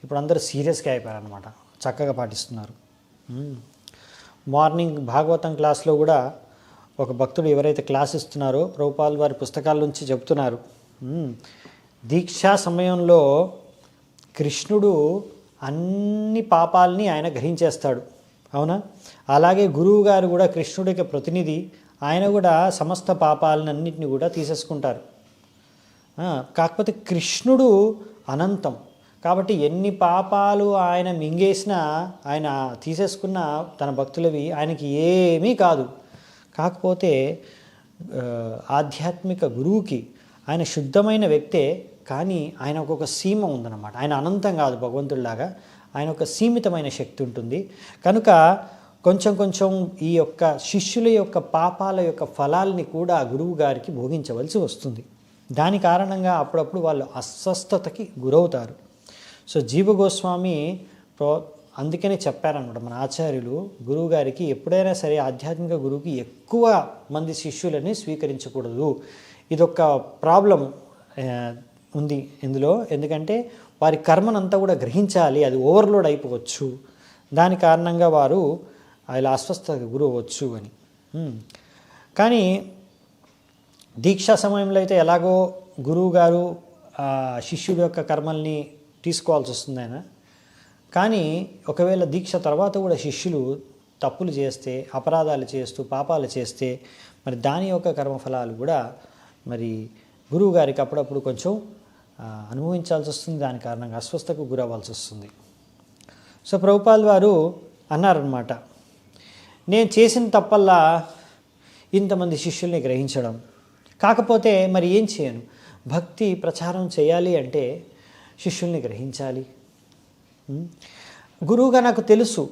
ఇప్పుడు అందరూ సీరియస్గా అయిపోయారనమాట, చక్కగా పాటిస్తున్నారు. మార్నింగ్ భాగవతం క్లాస్లో కూడా ఒక భక్తుడు ఎవరైతే క్లాస్ ఇస్తున్నారో ప్రభుపాదుల వారి పుస్తకాల నుంచి చెబుతున్నారు, దీక్షా సమయంలో కృష్ణుడు అన్ని పాపాలని ఆయన గ్రహించేస్తాడు, అవునా? అలాగే గురువు గారు కూడా కృష్ణుడికి ప్రతినిధి, ఆయన కూడా సమస్త పాపాలన్నింటినీ కూడా తీసేసుకుంటారు. కాకపోతే కృష్ణుడు అనంతం కాబట్టి ఎన్ని పాపాలు ఆయన మింగేసినా, ఆయన తీసేసుకున్న తన భక్తులవి ఆయనకి ఏమీ కాదు. కాకపోతే ఆధ్యాత్మిక గురువుకి ఆయన శుద్ధమైన వ్యక్తే, కానీ ఆయన ఒక సీమ ఉందన్నమాట. ఆయన అనంతం కాదు భగవంతుడిలాగా, ఆయన ఒక సీమితమైన శక్తి ఉంటుంది. కనుక కొంచెం ఈ యొక్క శిష్యుల యొక్క పాపాల యొక్క ఫలాల్ని కూడా గురువు గారికి భోగించవలసి వస్తుంది. దాని కారణంగా అప్పుడప్పుడు వాళ్ళు అస్వస్థతకి గురవుతారు. సో జీవ గోస్వామి అందుకనే చెప్పారనమాట మన ఆచార్యులు, గురువు గారికి ఎప్పుడైనా సరే ఆధ్యాత్మిక గురువుకి ఎక్కువ మంది శిష్యులని స్వీకరించకూడదు. ఇదొక ప్రాబ్లం ఉంది ఇందులో. ఎందుకంటే వారి కర్మనంతా కూడా గ్రహించాలి, అది ఓవర్లోడ్ అయిపోవచ్చు, దాని కారణంగా వారు ఇలా అస్వస్థతకు గురవచ్చు అని. కానీ దీక్షా సమయంలో అయితే ఎలాగో గురువు గారు శిష్యుడి యొక్క కర్మల్ని తీసుకోవాల్సి వస్తుంది ఆయన. కానీ ఒకవేళ దీక్ష తర్వాత కూడా శిష్యులు తప్పులు చేస్తే, అపరాధాలు చేస్తూ పాపాలు చేస్తే, మరి దాని యొక్క కర్మఫలాలు కూడా మరి గురువు గారికి అప్పుడప్పుడు కొంచెం అనుభవించాల్సి వస్తుంది. దాని కారణంగా అస్వస్థకు గురవ్వాల్సి వస్తుంది. సో ప్రభుపాదుల వారు అన్నారనమాట, నేను చేసిన తప్పల్లా ఇంతమంది శిష్యుల్ని గ్రహించడం, కాకపోతే మరి ఏం చేయను, భక్తి ప్రచారం చేయాలి అంటే శిష్యుల్ని గ్రహించాలి. గురువుగా నాకు తెలుసు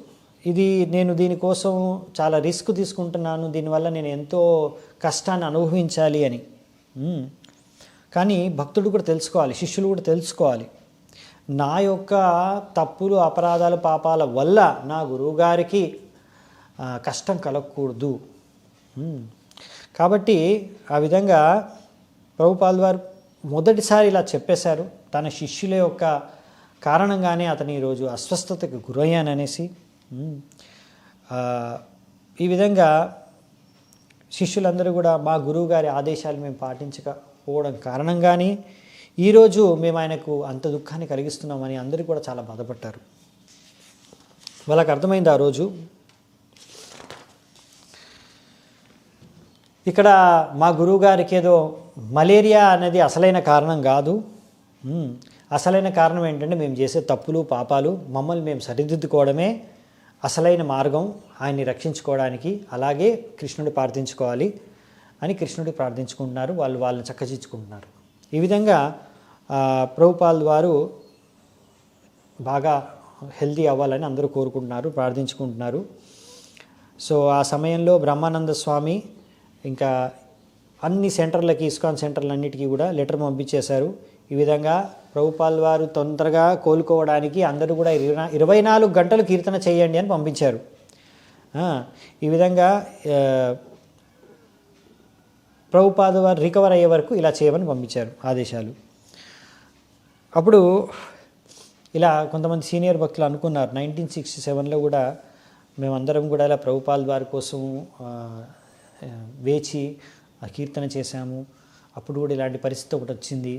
నేను దీనికోసం చాలా రిస్క్ తీసుకుంటున్నాను, దీనివల్ల నేను ఎంతో కష్టాన్ని అనుభవించాలి అని. కానీ భక్తుడు కూడా తెలుసుకోవాలి, శిష్యులు కూడా తెలుసుకోవాలి, నా యొక్క తప్పులు, అపరాధాలు, పాపాల వల్ల నా గురువుగారికి కష్టం కలగకూడదు. కాబట్టి ఆ విధంగా ప్రభుపాదుల వారు మొదటిసారి ఇలా చెప్పేశారు. తన శిష్యుల యొక్క కారణంగానే అతను ఈరోజు అస్వస్థతకు గురయ్యాననేసి. ఈ విధంగా శిష్యులందరూ కూడా మా గురువు గారి ఆదేశాలు మేము పాటించకపోవడం కారణంగానే ఈరోజు మేము ఆయనకు అంత దుఃఖాన్ని కలిగిస్తున్నామని అందరూ కూడా చాలా బాధపడ్డారు. వాళ్ళకి అర్థమైంది ఆ రోజు. ఇక్కడ మా గురువు గారికి ఏదో మలేరియా అనేది అసలైన కారణం కాదు. అసలైన కారణం ఏంటంటే మేము చేసే తప్పులు పాపాలు మమ్మల్ని మేము సరిదిద్దుకోవడమే అసలైన మార్గం ఆయన్ని రక్షించుకోవడానికి. అలాగే కృష్ణుడు ప్రార్థించుకోవాలి అని కృష్ణుడు ప్రార్థించుకుంటున్నారు. వాళ్ళని చక్కదిద్దుకుంటున్నారు. ఈ విధంగా ప్రభుపాల్ వారు బాగా హెల్తీ అవ్వాలని అందరూ కోరుకుంటున్నారు, ప్రార్థించుకుంటున్నారు. సో ఆ సమయంలో బ్రహ్మానంద స్వామి ఇంకా అన్ని సెంటర్లకి, ఇస్కాన్ సెంటర్లన్నిటికీ కూడా లెటర్ పంపించేశారు. ఈ విధంగా ప్రభుపాల్ వారు తొందరగా కోలుకోవడానికి అందరూ కూడా 24 గంటలు కీర్తన చేయండి అని పంపించారు. ఈ విధంగా ప్రభుపాద వారు రికవర్ అయ్యే వరకు ఇలా చేయమని పంపించారు ఆదేశాలు. అప్పుడు ఇలా కొంతమంది సీనియర్ భక్తులు అనుకున్నారు, 1967లో కూడా మేమందరం కూడా ఇలా ప్రభుపాల్ వారి కోసం వేచి కీర్తన చేశాము. అప్పుడు కూడా ఇలాంటి పరిస్థితి ఒకటి వచ్చింది.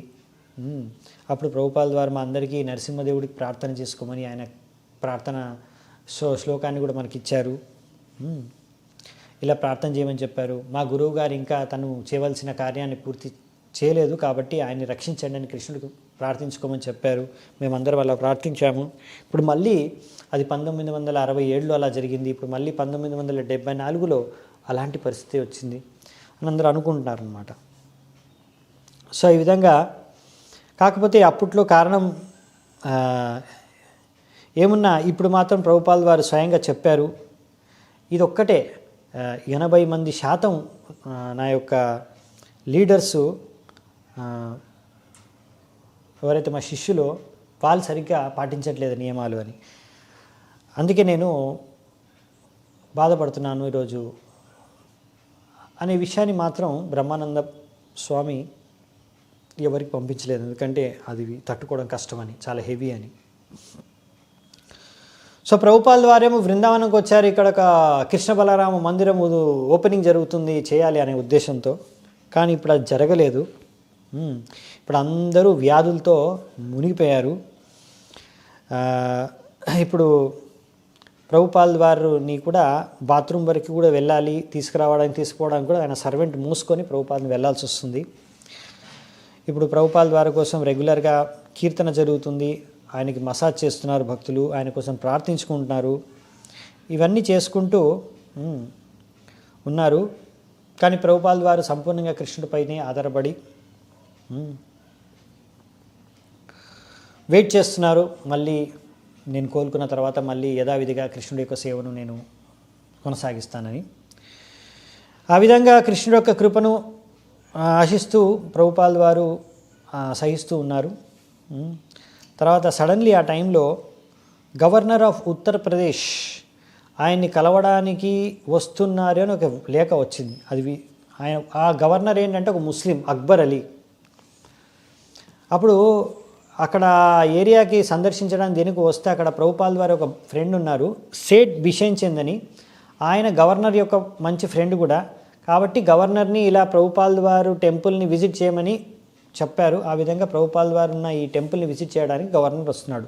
అప్పుడు ప్రభుపాల్ ద్వారా మా అందరికీ నరసింహదేవుడికి ప్రార్థన చేసుకోమని ఆయన ప్రార్థన శ్లోకాన్ని కూడా మనకి ఇచ్చారు. ఇలా ప్రార్థన చేయమని చెప్పారు. మా గురువు గారు ఇంకా తను చేయవలసిన కార్యాన్ని పూర్తి చేయలేదు కాబట్టి ఆయన్ని రక్షించండి అని కృష్ణుడికి ప్రార్థించుకోమని చెప్పారు. మేమందరం అలా ప్రార్థించాము. ఇప్పుడు మళ్ళీ అది 1967లో అలా జరిగింది. ఇప్పుడు మళ్ళీ 1974లో అలాంటి పరిస్థితి వచ్చింది అని అందరూ అనుకుంటున్నారు అన్నమాట. సో ఈ విధంగా కాకపోతే అప్పట్లో కారణం ఏమున్నా ఇప్పుడు మాత్రం ప్రభుపాల్ వారు స్వయంగా చెప్పారు, ఇదొక్కటే 80% నా యొక్క లీడర్సు ఎవరైతే మా శిష్యులో వాళ్ళు సరిగ్గా పాటించట్లేదు నియమాలు అని. అందుకే నేను బాధపడుతున్నాను ఈరోజు అనే విషయాన్ని మాత్రం బ్రహ్మానంద స్వామి ఎవరికి పంపించలేదు. ఎందుకంటే అది తట్టుకోవడం కష్టమని, చాలా హెవీ అని. సో ప్రభుపాల్ వారేమో బృందావనంకి వచ్చారు. ఇక్కడ ఒక కృష్ణ బలరామ మందిరం ఓపెనింగ్ జరుగుతుంది చేయాలి అనే ఉద్దేశంతో. కానీ ఇప్పుడు అది జరగలేదు. ఇప్పుడు అందరూ వ్యాధులతో మునిగిపోయారు. ఇప్పుడు ప్రభుపాల్ వారిని కూడా బాత్రూమ్ వరకు కూడా వెళ్ళాలి, తీసుకుపోవడానికి కూడా ఆయన సర్వెంట్ మూసుకొని ప్రభుపాల్ని వెళ్ళాల్సి వస్తుంది. ఇప్పుడు ప్రభుపాల్ వారి కోసం రెగ్యులర్గా కీర్తన జరుగుతుంది, ఆయనకి మసాజ్ చేస్తున్నారు భక్తులు, ఆయన కోసం ప్రార్థించుకుంటున్నారు, ఇవన్నీ చేసుకుంటూ ఉన్నారు. కానీ ప్రభుపాల్ వారు సంపూర్ణంగా కృష్ణుడిపైనే ఆధారపడి వెయిట్ చేస్తున్నారు. మళ్ళీ నేను కోలుకున్న తర్వాత మళ్ళీ యథావిధిగా కృష్ణుడి యొక్క సేవను నేను కొనసాగిస్తానని. ఆ విధంగా కృష్ణుడి యొక్క కృపను ఆశిస్తూ ప్రభుపాల్ వారు సహిస్తూ ఉన్నారు. తర్వాత సడన్లీ ఆ టైంలో గవర్నర్ ఆఫ్ ఉత్తరప్రదేశ్ ఆయన్ని కలవడానికి వస్తున్నారు అని ఒక లేఖ వచ్చింది. అది ఆయన ఆ గవర్నర్ ఏంటంటే ఒక ముస్లిం, అక్బర్ అలీ. అప్పుడు అక్కడ ఏరియాకి సందర్శించడానికి దేనికి వస్తే అక్కడ ప్రభుపాల్ వారి ఒక ఫ్రెండ్ ఉన్నారు, సేట్ బిషేన్ చంద్ అని. ఆయన గవర్నర్ యొక్క మంచి ఫ్రెండ్ కూడా. కాబట్టి గవర్నర్ని ఇలా ప్రభుపాల్ వారు టెంపుల్ని విజిట్ చేయమని చెప్పారు. ఆ విధంగా ప్రభుపాల్ వారు ఉన్న ఈ టెంపుల్ని విజిట్ చేయడానికి గవర్నర్ వస్తున్నాడు.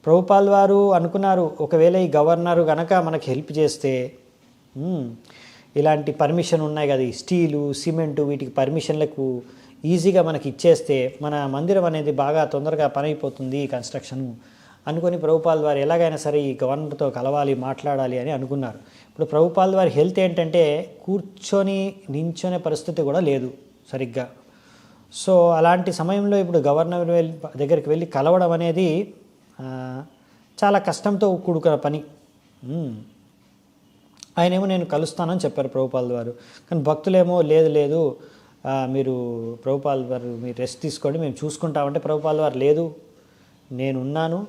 ప్రభుపాల్ వారు అనుకున్నారు, ఒకవేళ ఈ గవర్నరు కనుక మనకి హెల్ప్ చేస్తే, ఇలాంటి పర్మిషన్ ఉన్నాయి కదా, ఈ స్టీలు సిమెంటు వీటికి పర్మిషన్లకు ఈజీగా మనకి ఇచ్చేస్తే మన మందిరం అనేది బాగా తొందరగా పని అయిపోతుంది కన్స్ట్రక్షన్ అనుకొని ప్రభుపాల్ వారు ఎలాగైనా సరే ఈ గవర్నర్తో కలవాలి, మాట్లాడాలి అని అనుకున్నారు. ఇప్పుడు ప్రభుపాల్ వారి హెల్త్ ఏంటంటే నించొనే పరిస్థితి కూడా లేదు సరిగ్గా. సో అలాంటి సమయంలో ఇప్పుడు గవర్నర్ దగ్గరికి వెళ్ళి కలవడం అనేది చాలా కష్టంతో కూడుకున్న పని. ఆయనేమో నేను కలుస్తానని చెప్పారు ప్రభుపాల్ వారు. కానీ భక్తులేమో లేదు మీరు ప్రభుపాల్ వారు మీరు రెస్ట్ తీసుకోండి, మేము చూసుకుంటామంటే ప్రభుపాల్ వారు లేదు, నేనున్నాను,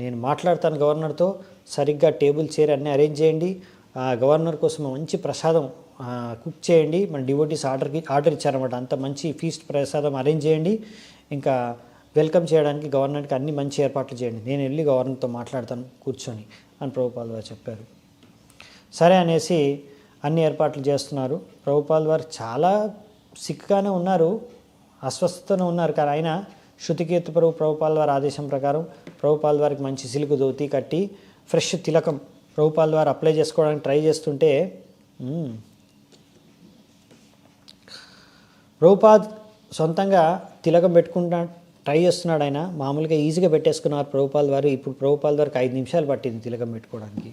నేను మాట్లాడతాను గవర్నర్తో, సరిగ్గా టేబుల్ చైర్ అన్నీ అరేంజ్ చేయండి, గవర్నర్ కోసం మంచి ప్రసాదం కుక్ చేయండి, మన డివోటీస్ ఆర్డర్ ఇచ్చారన్నమాట, అంత మంచి ఫీస్ట్ ప్రసాదం అరేంజ్ చేయండి, ఇంకా వెల్కమ్ చేయడానికి గవర్నర్కి అన్ని మంచి ఏర్పాట్లు చేయండి, నేను వెళ్ళి గవర్నర్తో మాట్లాడతాను కూర్చొని అని ప్రభుపాల్ వారు చెప్పారు. సరే అనేసి అన్ని ఏర్పాట్లు చేస్తున్నారు. ప్రభుపాల్ వారు చాలా సిక్గానే ఉన్నారు, అస్వస్థతనే ఉన్నారు. కానీ ఆయన శృతికీర్తి ప్రభుపాల్ వారి ఆదేశం ప్రకారం ప్రభుపాల్ వారికి మంచి సిలుకు ధోతి కట్టి ఫ్రెష్ తిలకం ప్రభుపాల్ వారు అప్లై చేసుకోవడానికి ట్రై చేస్తుంటే ప్రభుపాద్ సొంతంగా తిలకం పెట్టుకుంటా ట్రై చేస్తున్నాడు. ఆయన మామూలుగా ఈజీగా పెట్టేసుకున్నారు ప్రభుపాల్ వారు. ఇప్పుడు ప్రభుపాల్ వారికి 5 నిమిషాలు పట్టింది తిలకం పెట్టుకోవడానికి.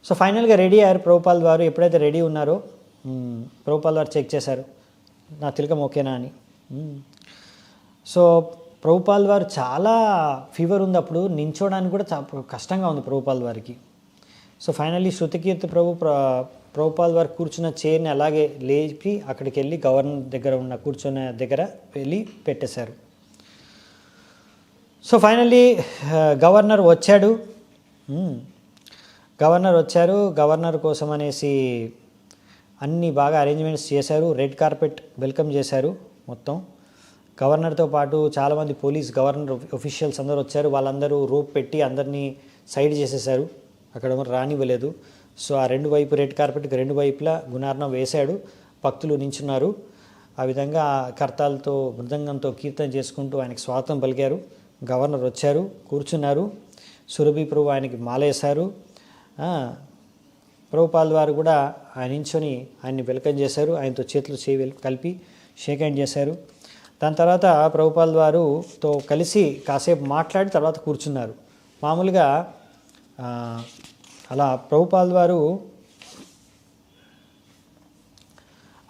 సో ఫైనల్గా రెడీ అయ్యారు ప్రభుపాల్ వారు. ఎప్పుడైతే రెడీ ఉన్నారో ప్రభుపాల్ వారు చెక్ చేశారు, నా తిలకం ఓకేనా అని. సో ప్రభుపాల్ వారు చాలా ఫీవర్ ఉంది, అప్పుడు నించోడానికి కూడా కష్టంగా ఉంది ప్రభుపాల్ వారికి. సో ఫైనల్లీ శృతికీర్తి ప్రభుపాల్ వారు కూర్చున్న చైర్ని అలాగే లేపి అక్కడికి వెళ్ళి గవర్నర్ దగ్గర ఉన్న కూర్చున్న దగ్గర వెళ్ళి పెట్టేశారు. సో ఫైనల్లీ గవర్నర్ వచ్చారు. గవర్నర్ కోసం అనేసి అన్నీ బాగా అరేంజ్మెంట్స్ చేశారు. రెడ్ కార్పెట్ వెల్కమ్ చేశారు మొత్తం. గవర్నర్తో పాటు చాలామంది గవర్నర్ ఒఫీషియల్స్ అందరూ వచ్చారు. వాళ్ళందరూ రోప్ పెట్టి అందరినీ సైడ్ చేసేసారు, అక్కడ రానివ్వలేదు. సో ఆ రెండు వైపు రెడ్ కార్పెట్కి రెండు వైపులా గుణార్ణం వేశాడు, భక్తులు నించున్నారు. ఆ విధంగా కర్తాలతో మృదంగంతో కీర్తన చేసుకుంటూ ఆయనకి స్వాగతం పలికారు. గవర్నర్ వచ్చారు, కూర్చున్నారు. సురభి ప్రభు ఆయనకి మాలేశారు. ప్రభుపాల్ వారు కూడా ఆయన నించొని ఆయన్ని వెల్కమ్ చేశారు. ఆయనతో చేతులు కలిపి షేక్ హ్యాండ్ చేశారు. దాని తర్వాత ప్రభుపాల్ వారుతో కలిసి కాసేపు మాట్లాడి తర్వాత కూర్చున్నారు. మామూలుగా అలా ప్రభుపాల్ వారు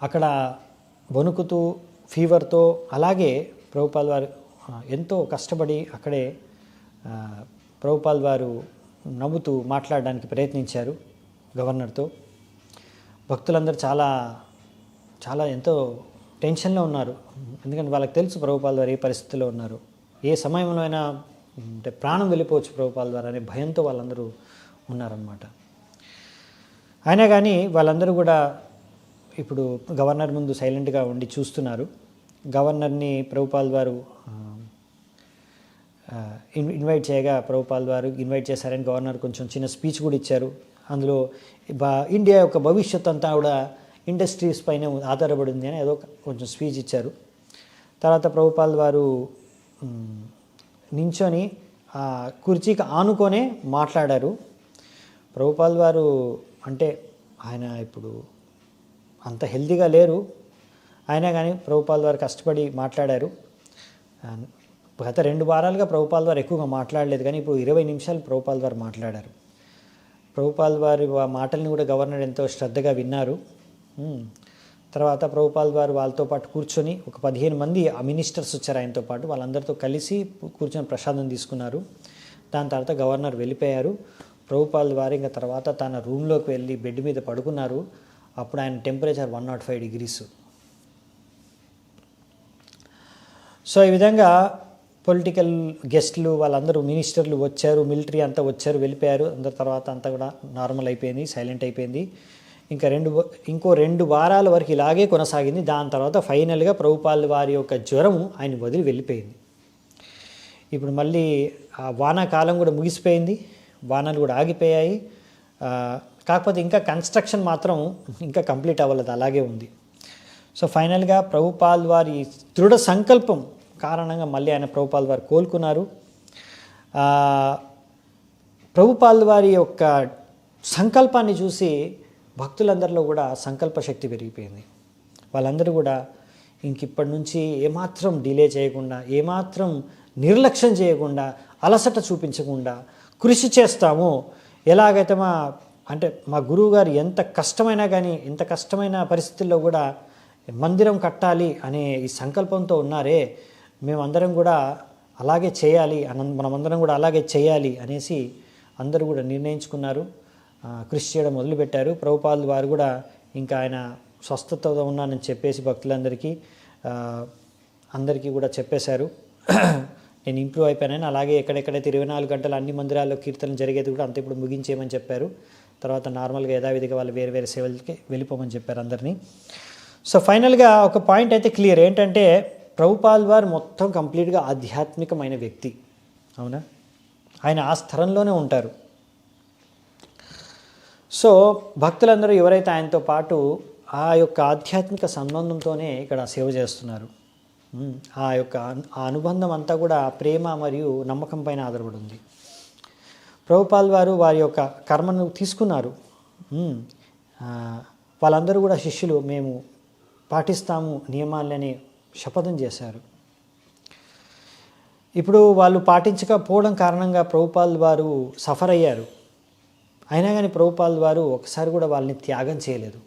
అక్కడ వణుకుతూ ఫీవర్తో అలాగే ప్రభుపాల్ వారు ఎంతో కష్టపడి అక్కడే ప్రభుపాల్ వారు నవ్వుతూ మాట్లాడడానికి ప్రయత్నించారు గవర్నర్తో. భక్తులందరూ చాలా ఎంతో టెన్షన్లో ఉన్నారు. ఎందుకంటే వాళ్ళకి తెలుసు ప్రభుపాల్ వారు ఏ పరిస్థితిలో ఉన్నారు, ఏ సమయంలో అయినా అంటే ప్రాణం వెళ్ళిపోవచ్చు ప్రభుపాల్ వారు అనే భయంతో వాళ్ళందరూ ఉన్నారన్నమాట. అయినా కానీ వాళ్ళందరూ కూడా ఇప్పుడు గవర్నర్ ముందు సైలెంట్గా ఉండి చూస్తున్నారు. గవర్నర్ని ప్రభుపాల్ వారు ఇన్వైట్ చేయగా ప్రభుపాల్ వారు ఇన్వైట్ చేశారని గవర్నర్ కొంచెం చిన్న స్పీచ్ కూడా ఇచ్చారు. అందులో ఇండియా యొక్క భవిష్యత్ అంతా కూడా ఇండస్ట్రీస్ పైన ఆధారపడింది అని ఏదో కొంచెం స్పీచ్ ఇచ్చారు. తర్వాత ప్రభుపాల్ వారు నించొని కుర్చీకి ఆనుకొనే మాట్లాడారు. ప్రభుపాల్ వారు అంటే ఆయన ఇప్పుడు అంత హెల్తీగా లేరు, అయినా కానీ ప్రభుపాల్ వారు కష్టపడి మాట్లాడారు. గత 2 వారాలుగా ప్రభుపాల్ వారు ఎక్కువగా మాట్లాడలేదు, కానీ ఇప్పుడు 20 నిమిషాలు ప్రభుపాల్ వారు మాట్లాడారు. ప్రభుపాల్ వారి మాటల్ని కూడా గవర్నర్ ఎంతో శ్రద్ధగా విన్నారు. తర్వాత ప్రభుపాల్ వారు వాళ్ళతో పాటు కూర్చొని ఒక 15 మంది మినిస్టర్స్ వచ్చారు ఆయనతో పాటు, వాళ్ళందరితో కలిసి కూర్చొని ప్రసాదం తీసుకున్నారు. దాని తర్వాత గవర్నర్ వెళ్ళిపోయారు. ప్రభుపాల్ వారు ఇంకా తర్వాత తన రూమ్లోకి వెళ్ళి బెడ్ మీద పడుకున్నారు. అప్పుడు ఆయన టెంపరేచర్ 105 degrees. సో ఈ విధంగా పొలిటికల్ గెస్ట్లు వాళ్ళందరూ మినిస్టర్లు వచ్చారు, మిలిటరీ అంతా వచ్చారు, వెళ్ళిపోయారు. అందరి తర్వాత అంతా కూడా నార్మల్ అయిపోయింది, సైలెంట్ అయిపోయింది. ఇంకో 2 వారాల వరకు ఇలాగే కొనసాగింది. దాని తర్వాత ఫైనల్గా ప్రభుపాల్ వారి యొక్క జ్వరం ఆయన వదిలి వెళ్ళిపోయింది. ఇప్పుడు మళ్ళీ ఆ వానాకాలం కూడా ముగిసిపోయింది, వానలు కూడా ఆగిపోయాయి. కాకపోతే ఇంకా కన్స్ట్రక్షన్ మాత్రం ఇంకా కంప్లీట్ అవ్వలేదు, అలాగే ఉంది. సో ఫైనల్గా ప్రభుపాల్ వారి దృఢ సంకల్పం కారణంగా మళ్ళీ ప్రభుపాల్ వారు కోలుకున్నారు. ప్రభుపాల్ వారి యొక్క సంకల్పాన్ని చూసి భక్తులందరిలో కూడా సంకల్ప శక్తి పెరిగిపోయింది. వాళ్ళందరూ కూడా ఇప్పటి నుంచి ఏమాత్రం డిలే చేయకుండా, ఏమాత్రం నిర్లక్ష్యం చేయకుండా, అలసట చూపించకుండా కృషి చేస్తాము. ఎలాగైతే మా గురువు గారు ఎంత కష్టమైనా కానీ, ఎంత కష్టమైన పరిస్థితుల్లో కూడా మందిరం కట్టాలి అనే ఈ సంకల్పంతో ఉన్నారే, మేమందరం కూడా అలాగే చేయాలి, మనమందరం కూడా అలాగే చేయాలి అనేసి అందరూ కూడా నిర్ణయించుకున్నారు, కృషి చేయడం మొదలుపెట్టారు. ప్రభుపాల్ వారు కూడా ఇంకా ఆయన స్వస్థతతో ఉన్నానని చెప్పేసి భక్తులందరికీ అందరికీ కూడా చెప్పేశారు, నేను ఇంప్రూవ్ అయిపోయానని. అలాగే ఎక్కడెక్కడైతే 24 గంటలు అన్ని మందిరాల్లో కీర్తన జరిగేది కూడా అంత ఇప్పుడు ముగించేయమని చెప్పారు. తర్వాత నార్మల్గా యథావిధిగా వాళ్ళు వేరే వేరే సేవలకి వెళ్ళిపోమని చెప్పారు అందరినీ. సో ఫైనల్గా ఒక పాయింట్ అయితే క్లియర్ ఏంటంటే, ప్రభుపాల్ వారు మొత్తం కంప్లీట్గా ఆధ్యాత్మికమైన వ్యక్తి, అవునా? ఆయన ఆ స్థలంలోనే ఉంటారు. సో భక్తులందరూ ఎవరైతే ఆయనతో పాటు ఆ యొక్క ఆధ్యాత్మిక సంబంధంతోనే ఇక్కడ సేవ చేస్తున్నారు, ఆ యొక్క ఆ అనుబంధం అంతా కూడా ప్రేమ మరియు నమ్మకం పైన ఆధారపడి ఉంది. ప్రభుపాల్ వారు వారి యొక్క కర్మను తీసుకున్నారు. వాళ్ళందరూ కూడా శిష్యులు మేము పాటిస్తాము నియమాలని శపథం చేశారు. ఇప్పుడు వాళ్ళు పాటించకపోవడం కారణంగా ప్రభుపాల్ వారు సఫర్ అయ్యారు. అయినా కానీ ప్రభుపాల్ వారు ఒకసారి కూడా వాళ్ళని త్యాగం చేయలేదు.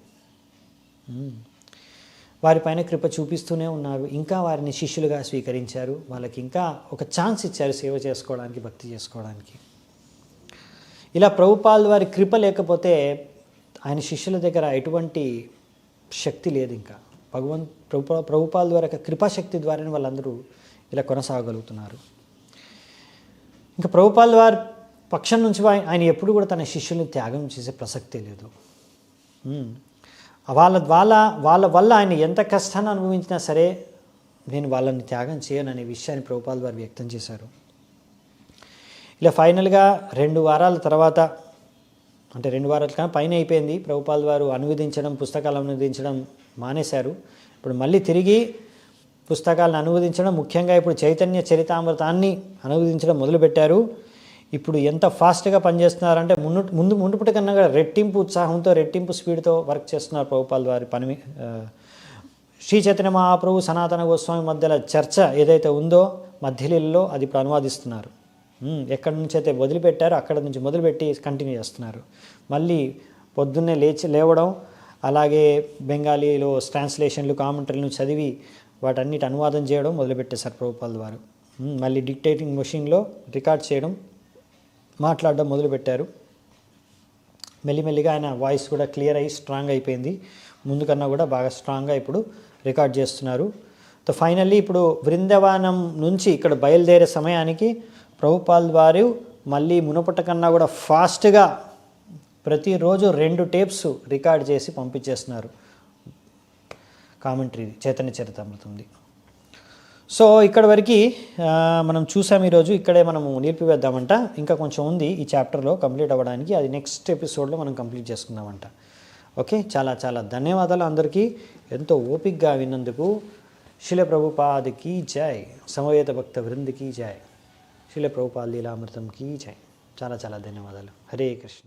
వారిపైన కృప చూపిస్తూనే ఉన్నారు. ఇంకా వారిని శిష్యులుగా స్వీకరించారు. వాళ్ళకి ఇంకా ఒక ఛాన్స్ ఇచ్చారు సేవ చేసుకోవడానికి, భక్తి చేసుకోవడానికి. ఇలా ప్రభుపాల్ వారి కృప లేకపోతే ఆయన శిష్యుల దగ్గర ఎటువంటి శక్తి లేదు. ఇంకా ప్రభుపాల్ వారి యొక్క కృపాశక్తి ద్వారానే వాళ్ళందరూ ఇలా కొనసాగలుగుతున్నారు. ఇంకా ప్రభుపాల్ వారి పక్షం నుంచి ఆయన ఎప్పుడు కూడా తన శిష్యుల్ని త్యాగం చేసే ప్రసక్తే లేదు. వాళ్ళ వల్ల ఆయన ఎంత కష్టాన్ని అనుభవించినా సరే నేను వాళ్ళని త్యాగం చేయననే విషయాన్ని ప్రభుపాల్ వారు వ్యక్తం చేశారు. ఇలా ఫైనల్గా 2 వారాల తర్వాత, అంటే 2 వారాల కన్నా పైన అయిపోయింది, ప్రభుపాల్ వారు పుస్తకాలు అనువదించడం మానేశారు. ఇప్పుడు మళ్ళీ తిరిగి పుస్తకాలను అనువదించడం, ముఖ్యంగా ఇప్పుడు చైతన్య చరితామృతాన్ని అనువదించడం మొదలుపెట్టారు. ఇప్పుడు ఎంత ఫాస్ట్గా పనిచేస్తున్నారంటే మునుపటి కన్నా రెట్టింపు ఉత్సాహంతో, రెట్టింపు స్పీడ్తో వర్క్ చేస్తున్నారు ప్రభుపాల్ వారి పని. శ్రీ చైతన్య మహాప్రభు సనాతన గోస్వామి మధ్యలో చర్చ ఏదైతే ఉందో మధ్యలో అది ఇప్పుడు అనువాదిస్తున్నారు. ఎక్కడి నుంచి అయితే వదిలిపెట్టారో అక్కడ నుంచి మొదలుపెట్టి కంటిన్యూ చేస్తున్నారు. మళ్ళీ పొద్దున్నే లేవడం, అలాగే బెంగాలీలో ట్రాన్స్లేషన్లు, కామెంటరీలను చదివి వాటన్నిటి అనువాదం చేయడం మొదలుపెట్టేశారు ప్రభుపాల్ వారు. మళ్ళీ డిక్టేటింగ్ మెషిన్లో రికార్డ్ చేయడం, మాట్లాడడం మొదలుపెట్టారు. మెల్లిమెల్లిగా ఆయన వాయిస్ కూడా క్లియర్ అయ్యి స్ట్రాంగ్ అయిపోయింది. ముందు కన్నా కూడా బాగా స్ట్రాంగ్గా ఇప్పుడు రికార్డ్ చేస్తున్నారు. సో ఫైనల్లీ ఇప్పుడు బృందావనం నుంచి ఇక్కడ బయలుదేరే సమయానికి ప్రభుపాల్ వారు మళ్ళీ మునుపట కన్నా కూడా ఫాస్ట్గా ప్రతిరోజు 2 టేప్స్ రికార్డ్ చేసి పంపించేస్తున్నారు. కామెంటరీ చైతన్య చరితామృతంది. సో ఇక్కడ వరకు మనం చూసాం. ఈరోజు ఇక్కడే మనము నిలిపివేద్దామంట. ఇంకా కొంచెం ఉంది ఈ చాప్టర్లో కంప్లీట్ అవ్వడానికి. అది నెక్స్ట్ ఎపిసోడ్లో మనం కంప్లీట్ చేసుకుందామంట. ఓకే, చాలా చాలా ధన్యవాదాలు అందరికీ ఎంతో ఓపికగా విన్నందుకు. శిల ప్రభుపాదకి జై, సమవేత భక్త వృంద్కి జై, శిల ప్రభుపాద లీలామృతం కీ జై. చాలా చాలా ధన్యవాదాలు. హరే కృష్ణ.